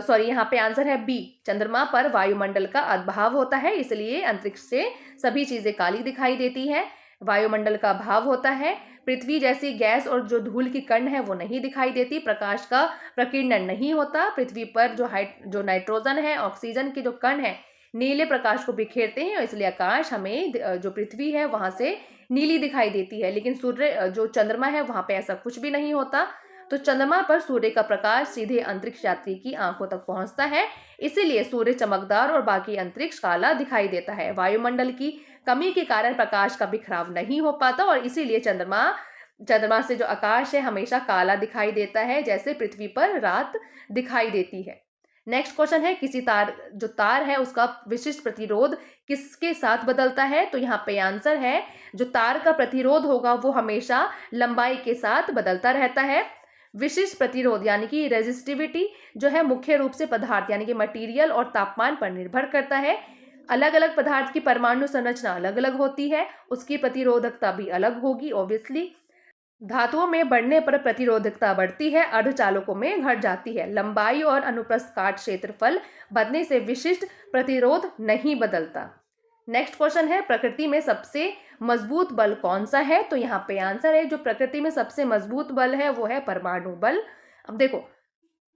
यहाँ पे आंसर है बी। चंद्रमा पर वायुमंडल का अभाव होता है, इसलिए अंतरिक्ष से सभी चीजें काली दिखाई देती हैं। वायुमंडल का अभाव होता है, पृथ्वी जैसी गैस और जो धूल की कण है वो नहीं दिखाई देती। प्रकाश का प्रकीर्णन नहीं होता। पृथ्वी पर जो नाइट्रोजन है, ऑक्सीजन के जो कण है नीले प्रकाश को बिखेरते हैं, इसलिए आकाश हमें जो पृथ्वी है वहां से नीली दिखाई देती है। लेकिन सूर्य जो चंद्रमा है वहां पे ऐसा कुछ भी नहीं होता। तो चंद्रमा पर सूर्य का प्रकाश सीधे अंतरिक्ष यात्री की आंखों तक पहुंचता है, इसीलिए सूर्य चमकदार और बाकी अंतरिक्ष काला दिखाई देता है। वायुमंडल की कमी के कारण प्रकाश का बिखराव नहीं हो पाता और इसीलिए चंद्रमा चंद्रमा से जो आकाश है हमेशा काला दिखाई देता है, जैसे पृथ्वी पर रात दिखाई देती है। नेक्स्ट क्वेश्चन है, किसी तार जो तार है उसका विशिष्ट प्रतिरोध किसके साथ बदलता है? तो यहाँ पे आंसर है, जो तार का प्रतिरोध होगा वो हमेशा लंबाई के साथ बदलता रहता है। विशिष्ट प्रतिरोध यानी कि रेजिस्टिविटी जो है मुख्य रूप से पदार्थ यानी कि मटेरियल और तापमान पर निर्भर करता है। अलग अलग पदार्थ की परमाणु संरचना अलग अलग होती है, उसकी प्रतिरोधकता भी अलग होगी ऑब्वियसली। धातुओं में बढ़ने पर प्रतिरोधकता बढ़ती है, अर्धचालकों में घट जाती है। लंबाई और अनुप्रस्थ काट क्षेत्रफल बढ़ने से विशिष्ट प्रतिरोध नहीं बदलता। नेक्स्ट क्वेश्चन है, प्रकृति में सबसे मजबूत बल कौन सा है? तो यहाँ पे आंसर है, जो प्रकृति में सबसे मजबूत बल है वो है परमाणु बल। अब देखो,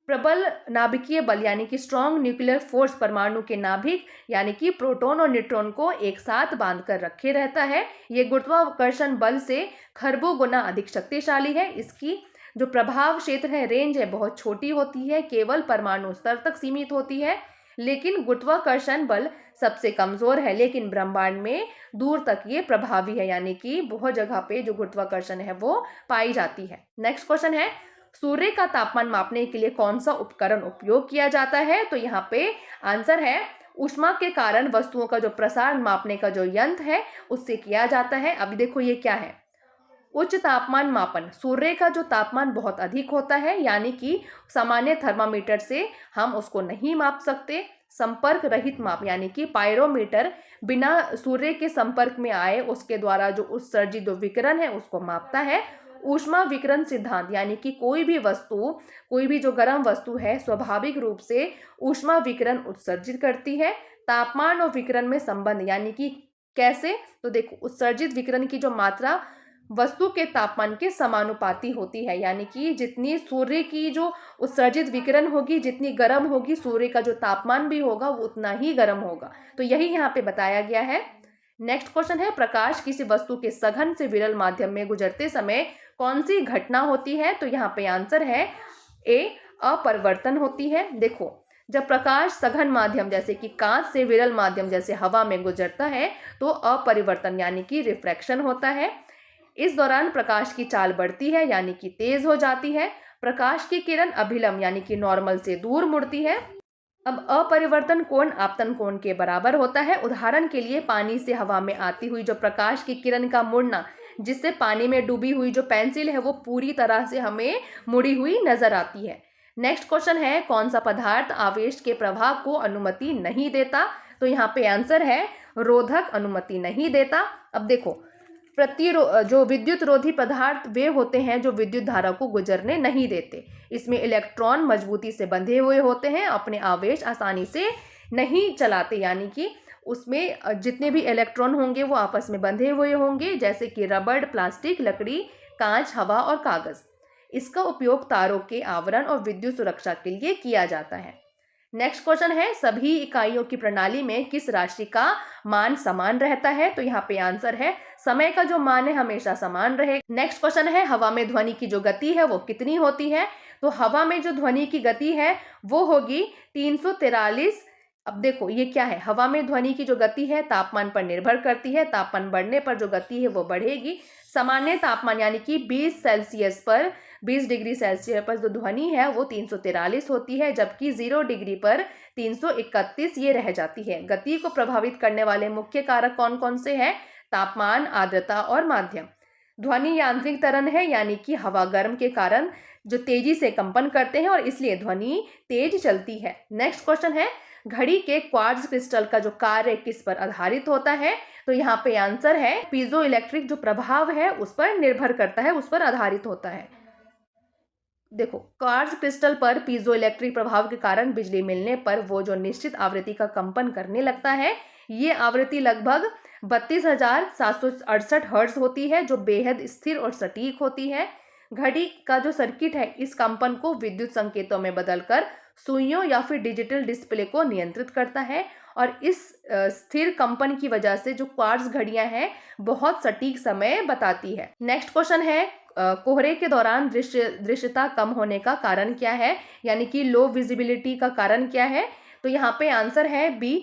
प्रबल नाभिकीय बल यानी कि स्ट्रॉन्ग न्यूक्लियर फोर्स परमाणु के नाभिक यानी कि प्रोटॉन और न्यूट्रॉन को एक साथ बांधकर रखे रहता है। ये गुरुत्वाकर्षण बल से खरबों गुना अधिक शक्तिशाली है। इसकी जो प्रभाव क्षेत्र है, रेंज है, बहुत छोटी होती है, केवल परमाणु स्तर तक सीमित होती है। लेकिन गुरुत्वाकर्षण बल सबसे कमजोर है, लेकिन ब्रह्मांड में दूर तक ये प्रभावी है, यानी कि बहुत जगह पे जो गुरुत्वाकर्षण है वो पाई जाती है। नेक्स्ट क्वेश्चन है, सूर्य का तापमान मापने के लिए कौन सा उपकरण उपयोग किया जाता है? तो यहाँ पे आंसर है, ऊष्मा के कारण वस्तुओं का जो प्रसार मापने का जो यंत्र है उससे किया जाता है। अभी देखो ये क्या है, उच्च तापमान मापन। सूर्य का जो तापमान बहुत अधिक होता है, यानी कि सामान्य थर्मामीटर से हम उसको नहीं माप सकते। संपर्क रहित माप यानी कि पायरोमीटर बिना सूर्य के संपर्क में आए उसके द्वारा जो उत्सर्जित जो विकिरण है उसको मापता है। ऊष्मा विकिरण सिद्धांत यानी कि कोई भी वस्तु, कोई भी जो गर्म वस्तु है स्वाभाविक रूप से ऊष्मा विकिरण उत्सर्जित करती है। तापमान और विकिरण में संबंध यानी कि कैसे? तो देखो, उत्सर्जित विकिरण की जो मात्रा वस्तु के तापमान के समानुपाती होती है, यानी कि जितनी सूर्य की जो उत्सर्जित विकिरण होगी, जितनी गर्म होगी, सूर्य का जो तापमान भी होगा वो उतना ही गर्म होगा। तो यही यहाँ पे बताया गया है। नेक्स्ट क्वेश्चन है, प्रकाश किसी वस्तु के सघन से विरल माध्यम में गुजरते समय कौन सी घटना होती है? तो यहाँ पे आंसर है ए, अपरिवर्तन होती है। देखो, जब प्रकाश सघन माध्यम जैसे कि कांच से विरल माध्यम जैसे हवा में गुजरता है तो अपरिवर्तन यानी कि रिफ्रैक्शन होता है। इस दौरान प्रकाश की चाल बढ़ती है यानी कि तेज हो जाती है। प्रकाश की किरण अभिलंब यानी कि नॉर्मल से दूर मुड़ती है। अब अपरिवर्तन कोण आपतन कोण के बराबर होता है। उदाहरण के लिए पानी से हवा में आती हुई जो प्रकाश की किरण का मुड़ना, जिससे पानी में डूबी हुई जो पेंसिल है वो पूरी तरह से हमें मुड़ी हुई नजर आती है। नेक्स्ट क्वेश्चन है, कौन सा पदार्थ आवेश के प्रवाह को अनुमति नहीं देता? तो यहाँ पे आंसर है, रोधक अनुमति नहीं देता। अब देखो, जो विद्युत रोधी पदार्थ वे होते हैं जो विद्युत धारा को गुजरने नहीं देते। इसमें इलेक्ट्रॉन मजबूती से बंधे हुए होते हैं, अपने आवेश आसानी से नहीं चलाते, यानी कि उसमें जितने भी इलेक्ट्रॉन होंगे वो आपस में बंधे हुए होंगे, जैसे कि रबड़, प्लास्टिक, लकड़ी, कांच, हवा और कागज। इसका उपयोग तारों के आवरण और विद्युत सुरक्षा के लिए किया जाता है। नेक्स्ट क्वेश्चन है, सभी इकाइयों की प्रणाली में किस राशि का मान समान रहता है? तो यहाँ पे आंसर है, समय का जो मान है हमेशा समान रहे। नेक्स्ट क्वेश्चन है, हवा में ध्वनि की जो गति है वो कितनी होती है? तो हवा में जो ध्वनि की गति है वो होगी 343। अब देखो ये क्या है, हवा में ध्वनि की जो गति है तापमान पर निर्भर करती है। तापमान बढ़ने पर जो गति है वो बढ़ेगी। सामान्य तापमान यानी कि 20 डिग्री सेल्सियस पर जो ध्वनि है वो 343 होती है, जबकि 0 डिग्री पर 331 ये रह जाती है। गति को प्रभावित करने वाले मुख्य कारक कौन कौन से हैं? तापमान, आर्द्रता और माध्यम। ध्वनि यांत्रिक त्वरण है, यानी कि हवा गर्म के कारण जो तेजी से कंपन करते हैं और इसलिए ध्वनि तेज चलती है। नेक्स्ट क्वेश्चन है, घड़ी के क्वार्ट्ज क्रिस्टल का जो कार्य किस पर आधारित होता है? तो यहाँ पे आंसर है, पीजो इलेक्ट्रिक जो प्रभाव है उस पर निर्भर करता है, उस पर आधारित होता है। देखो, क्वार्ट्ज क्रिस्टल पर पीजो इलेक्ट्रिक प्रभाव के कारण बिजली मिलने पर वो जो निश्चित आवृत्ति का कंपन करने लगता है, ये आवृत्ति लगभग 32,768 हर्ट्ज होती है, जो बेहद स्थिर और सटीक होती है। घड़ी का जो सर्किट है इस कंपन को विद्युत संकेतों में बदलकर सुइयों या फिर डिजिटल डिस्प्ले को नियंत्रित करता है, और इस स्थिर कंपन की वजह से जो क्वार्ट्ज घड़ियां हैं बहुत सटीक समय बताती है। नेक्स्ट क्वेश्चन है, कोहरे के दौरान दृश्यता कम होने का कारण क्या है, यानी कि लो विजिबिलिटी का कारण क्या है? तो यहाँ पे आंसर है बी,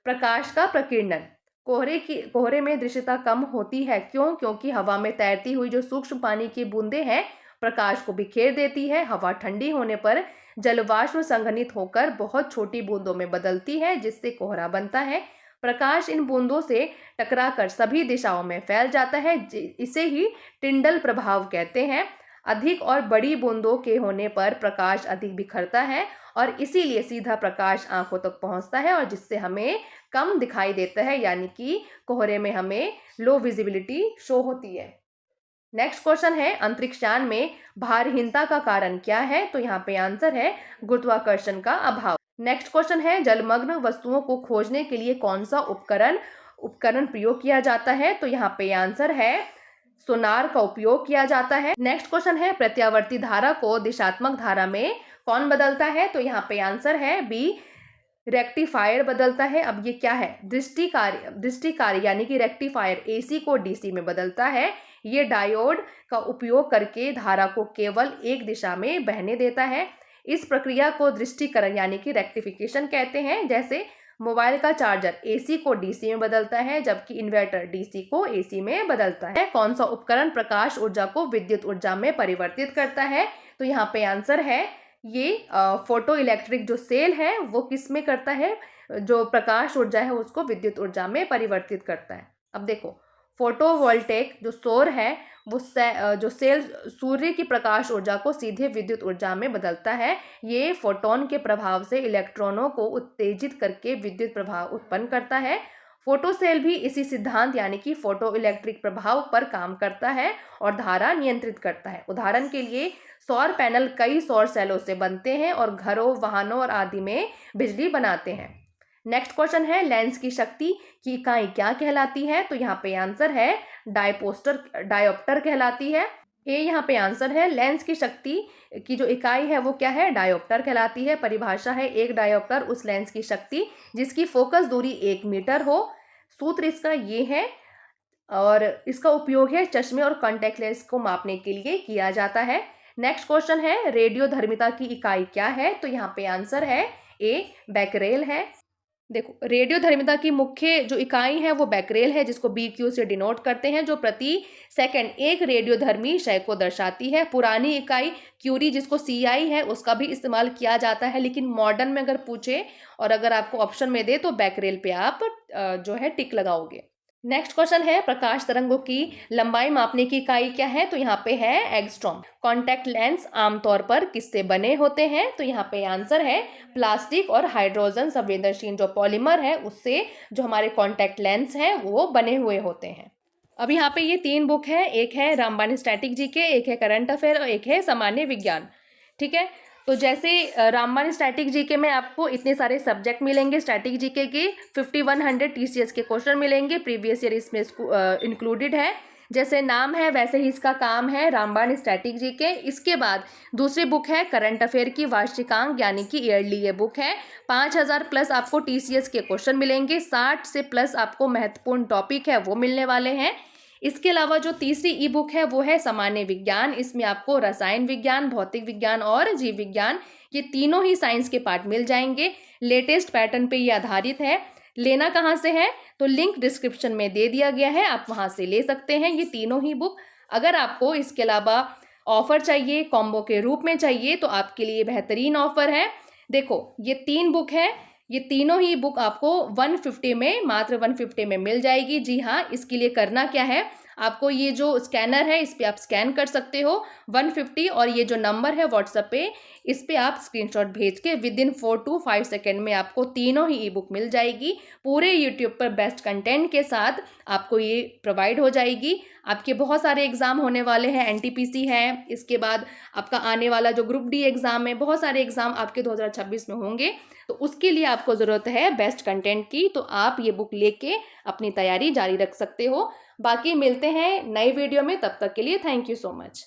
प्रकाश का प्रकीर्णन। कोहरे में दृश्यता कम होती है, क्यों? क्योंकि हवा में तैरती हुई जो सूक्ष्म पानी की बूंदें हैं प्रकाश को बिखेर देती है। हवा ठंडी होने पर जलवाष्प संघनित होकर बहुत छोटी बूंदों में बदलती है, जिससे कोहरा बनता है। प्रकाश इन बूंदों से टकराकर सभी दिशाओं में फैल जाता है, इसे ही टिंडल प्रभाव कहते हैं। अधिक और बड़ी बूंदों के होने पर प्रकाश अधिक बिखरता है और इसीलिए सीधा प्रकाश आंखों तक पहुंचता है और जिससे हमें कम दिखाई देता है, यानी कि कोहरे में हमें लो विजिबिलिटी शो होती है। नेक्स्ट क्वेश्चन है, अंतरिक्षयान में भारहीनता का कारण क्या है? तो यहाँ पे आंसर है गुरुत्वाकर्षण का अभाव। नेक्स्ट क्वेश्चन है, जलमग्न वस्तुओं को खोजने के लिए कौन सा उपकरण प्रयोग किया जाता है? तो यहाँ पे आंसर है सोनार का उपयोग किया जाता है। नेक्स्ट क्वेश्चन है, प्रत्यावर्ती धारा को दिशात्मक धारा में कौन बदलता है? तो यहाँ पे आंसर है बी, रेक्टिफायर बदलता है। अब ये क्या है? दृष्टिकारी यानी कि रेक्टिफायर एसी को डीसी में बदलता है। ये डायोड का उपयोग करके धारा को केवल एक दिशा में बहने देता है। इस प्रक्रिया को दृष्टिकरण यानी कि रेक्टिफिकेशन कहते हैं। जैसे मोबाइल का चार्जर एसी को डीसी में बदलता है, जबकि इन्वर्टर डीसी को एसी में बदलता है। कौन सा उपकरण प्रकाश ऊर्जा को विद्युत ऊर्जा में परिवर्तित करता है? तो यहाँ पे आंसर है ये फोटो इलेक्ट्रिक जो सेल है वो किस में करता है? जो प्रकाश ऊर्जा है उसको विद्युत ऊर्जा में परिवर्तित करता है। अब देखो, फोटोवोल्टेक जो सौर है वो जो सेल सूर्य की प्रकाश ऊर्जा को सीधे विद्युत ऊर्जा में बदलता है। ये फोटोन के प्रभाव से इलेक्ट्रॉनों को उत्तेजित करके विद्युत प्रभाव उत्पन्न करता है। फोटो सेल भी इसी सिद्धांत यानी कि फोटो इलेक्ट्रिक प्रभाव पर काम करता है और धारा नियंत्रित करता है। उदाहरण के लिए सौर पैनल कई सौर सेलों से बनते हैं और घरों, वाहनों और आदि में बिजली बनाते हैं। नेक्स्ट क्वेश्चन है, लेंस की शक्ति की इकाई क्या कहलाती है? तो यहाँ पे आंसर है डायोप्टर कहलाती है। ये यहाँ पे आंसर है, लेंस की शक्ति की जो इकाई है वो क्या है? डायोप्टर कहलाती है। परिभाषा है, एक डायोप्टर उस लेंस की शक्ति जिसकी फोकस दूरी 1 मीटर हो। सूत्र इसका ये है और इसका उपयोग है चश्मे और कॉन्टैक्ट लेंस को मापने के लिए किया जाता है। नेक्स्ट क्वेश्चन है, रेडियोधर्मिता की इकाई क्या है? तो यहाँ पे आंसर है ए, बैकरेल है। देखो, रेडियोधर्मिता की मुख्य जो इकाई है वो बैकरेल है, जिसको BQ से डिनोट करते हैं, जो प्रति सेकंड एक रेडियोधर्मी क्षय को दर्शाती है। पुरानी इकाई क्यूरी जिसको CI है उसका भी इस्तेमाल किया जाता है, लेकिन मॉडर्न में अगर पूछे और अगर आपको ऑप्शन में दे तो बैकरेल पे आप जो है टिक लगाओगे। नेक्स्ट क्वेश्चन है, प्रकाश तरंगों की लंबाई मापने की इकाई क्या है? तो यहाँ पे है एंगस्ट्रॉम। कॉन्टैक्ट लेंस आमतौर पर किससे बने होते हैं? तो यहाँ पे आंसर है प्लास्टिक और हाइड्रोजन संवेदनशील जो पॉलीमर है उससे जो हमारे कॉन्टैक्ट लेंस हैं वो बने हुए होते हैं। अब यहाँ पे ये 3 बुक है, एक है रामबाण स्टैटिक जीके, एक है करंट अफेयर और एक है सामान्य विज्ञान। ठीक है, तो जैसे रामबाण स्टैटिक जीके में आपको इतने सारे सब्जेक्ट मिलेंगे। स्टैटिक जीके के 5100 TCS के क्वेश्चन मिलेंगे, प्रीवियस ईयर इसमें इंक्लूडेड है। जैसे नाम है वैसे ही इसका काम है, रामबाण स्टैटिक जीके। इसके बाद दूसरी बुक है करंट अफेयर की वार्षिकांक यानी कि ईयरली, ये बुक है। 5000 प्लस आपको TCS के क्वेश्चन मिलेंगे, 60 से प्लस आपको महत्वपूर्ण टॉपिक है वो मिलने वाले हैं। इसके अलावा जो तीसरी ई बुक है वो है सामान्य विज्ञान। इसमें आपको रसायन विज्ञान, भौतिक विज्ञान और जीव विज्ञान ये तीनों ही साइंस के पार्ट मिल जाएंगे। लेटेस्ट पैटर्न पे ये आधारित है। लेना कहाँ से है? तो लिंक डिस्क्रिप्शन में दे दिया गया है, आप वहाँ से ले सकते हैं ये तीनों ही बुक। अगर आपको इसके अलावा ऑफर चाहिए, कॉम्बो के रूप में चाहिए, तो आपके लिए बेहतरीन ऑफर है। देखो, ये 3 बुक है, ये तीनों ही बुक आपको 150 में, मात्र 150 में मिल जाएगी। जी हाँ, इसके लिए करना क्या है, आपको ये जो स्कैनर है इस पे आप स्कैन कर सकते हो 150, और ये जो नंबर है व्हाट्सएप पे इस पे आप स्क्रीनशॉट भेज के विदिन 4 to 5 सेकेंड में आपको तीनों ही ई बुक मिल जाएगी। पूरे यूट्यूब पर बेस्ट कंटेंट के साथ आपको ये प्रोवाइड हो जाएगी। आपके बहुत सारे एग्जाम होने वाले हैं, NTPC है, इसके बाद आपका आने वाला जो ग्रुप D एग्जाम है, बहुत सारे एग्जाम आपके 2026 में होंगे, तो उसके लिए आपको ज़रूरत है बेस्ट कंटेंट की। तो आप ये बुक लेके अपनी तैयारी जारी रख सकते हो। बाकी मिलते हैं नए वीडियो में, तब तक के लिए थैंक यू सो मच।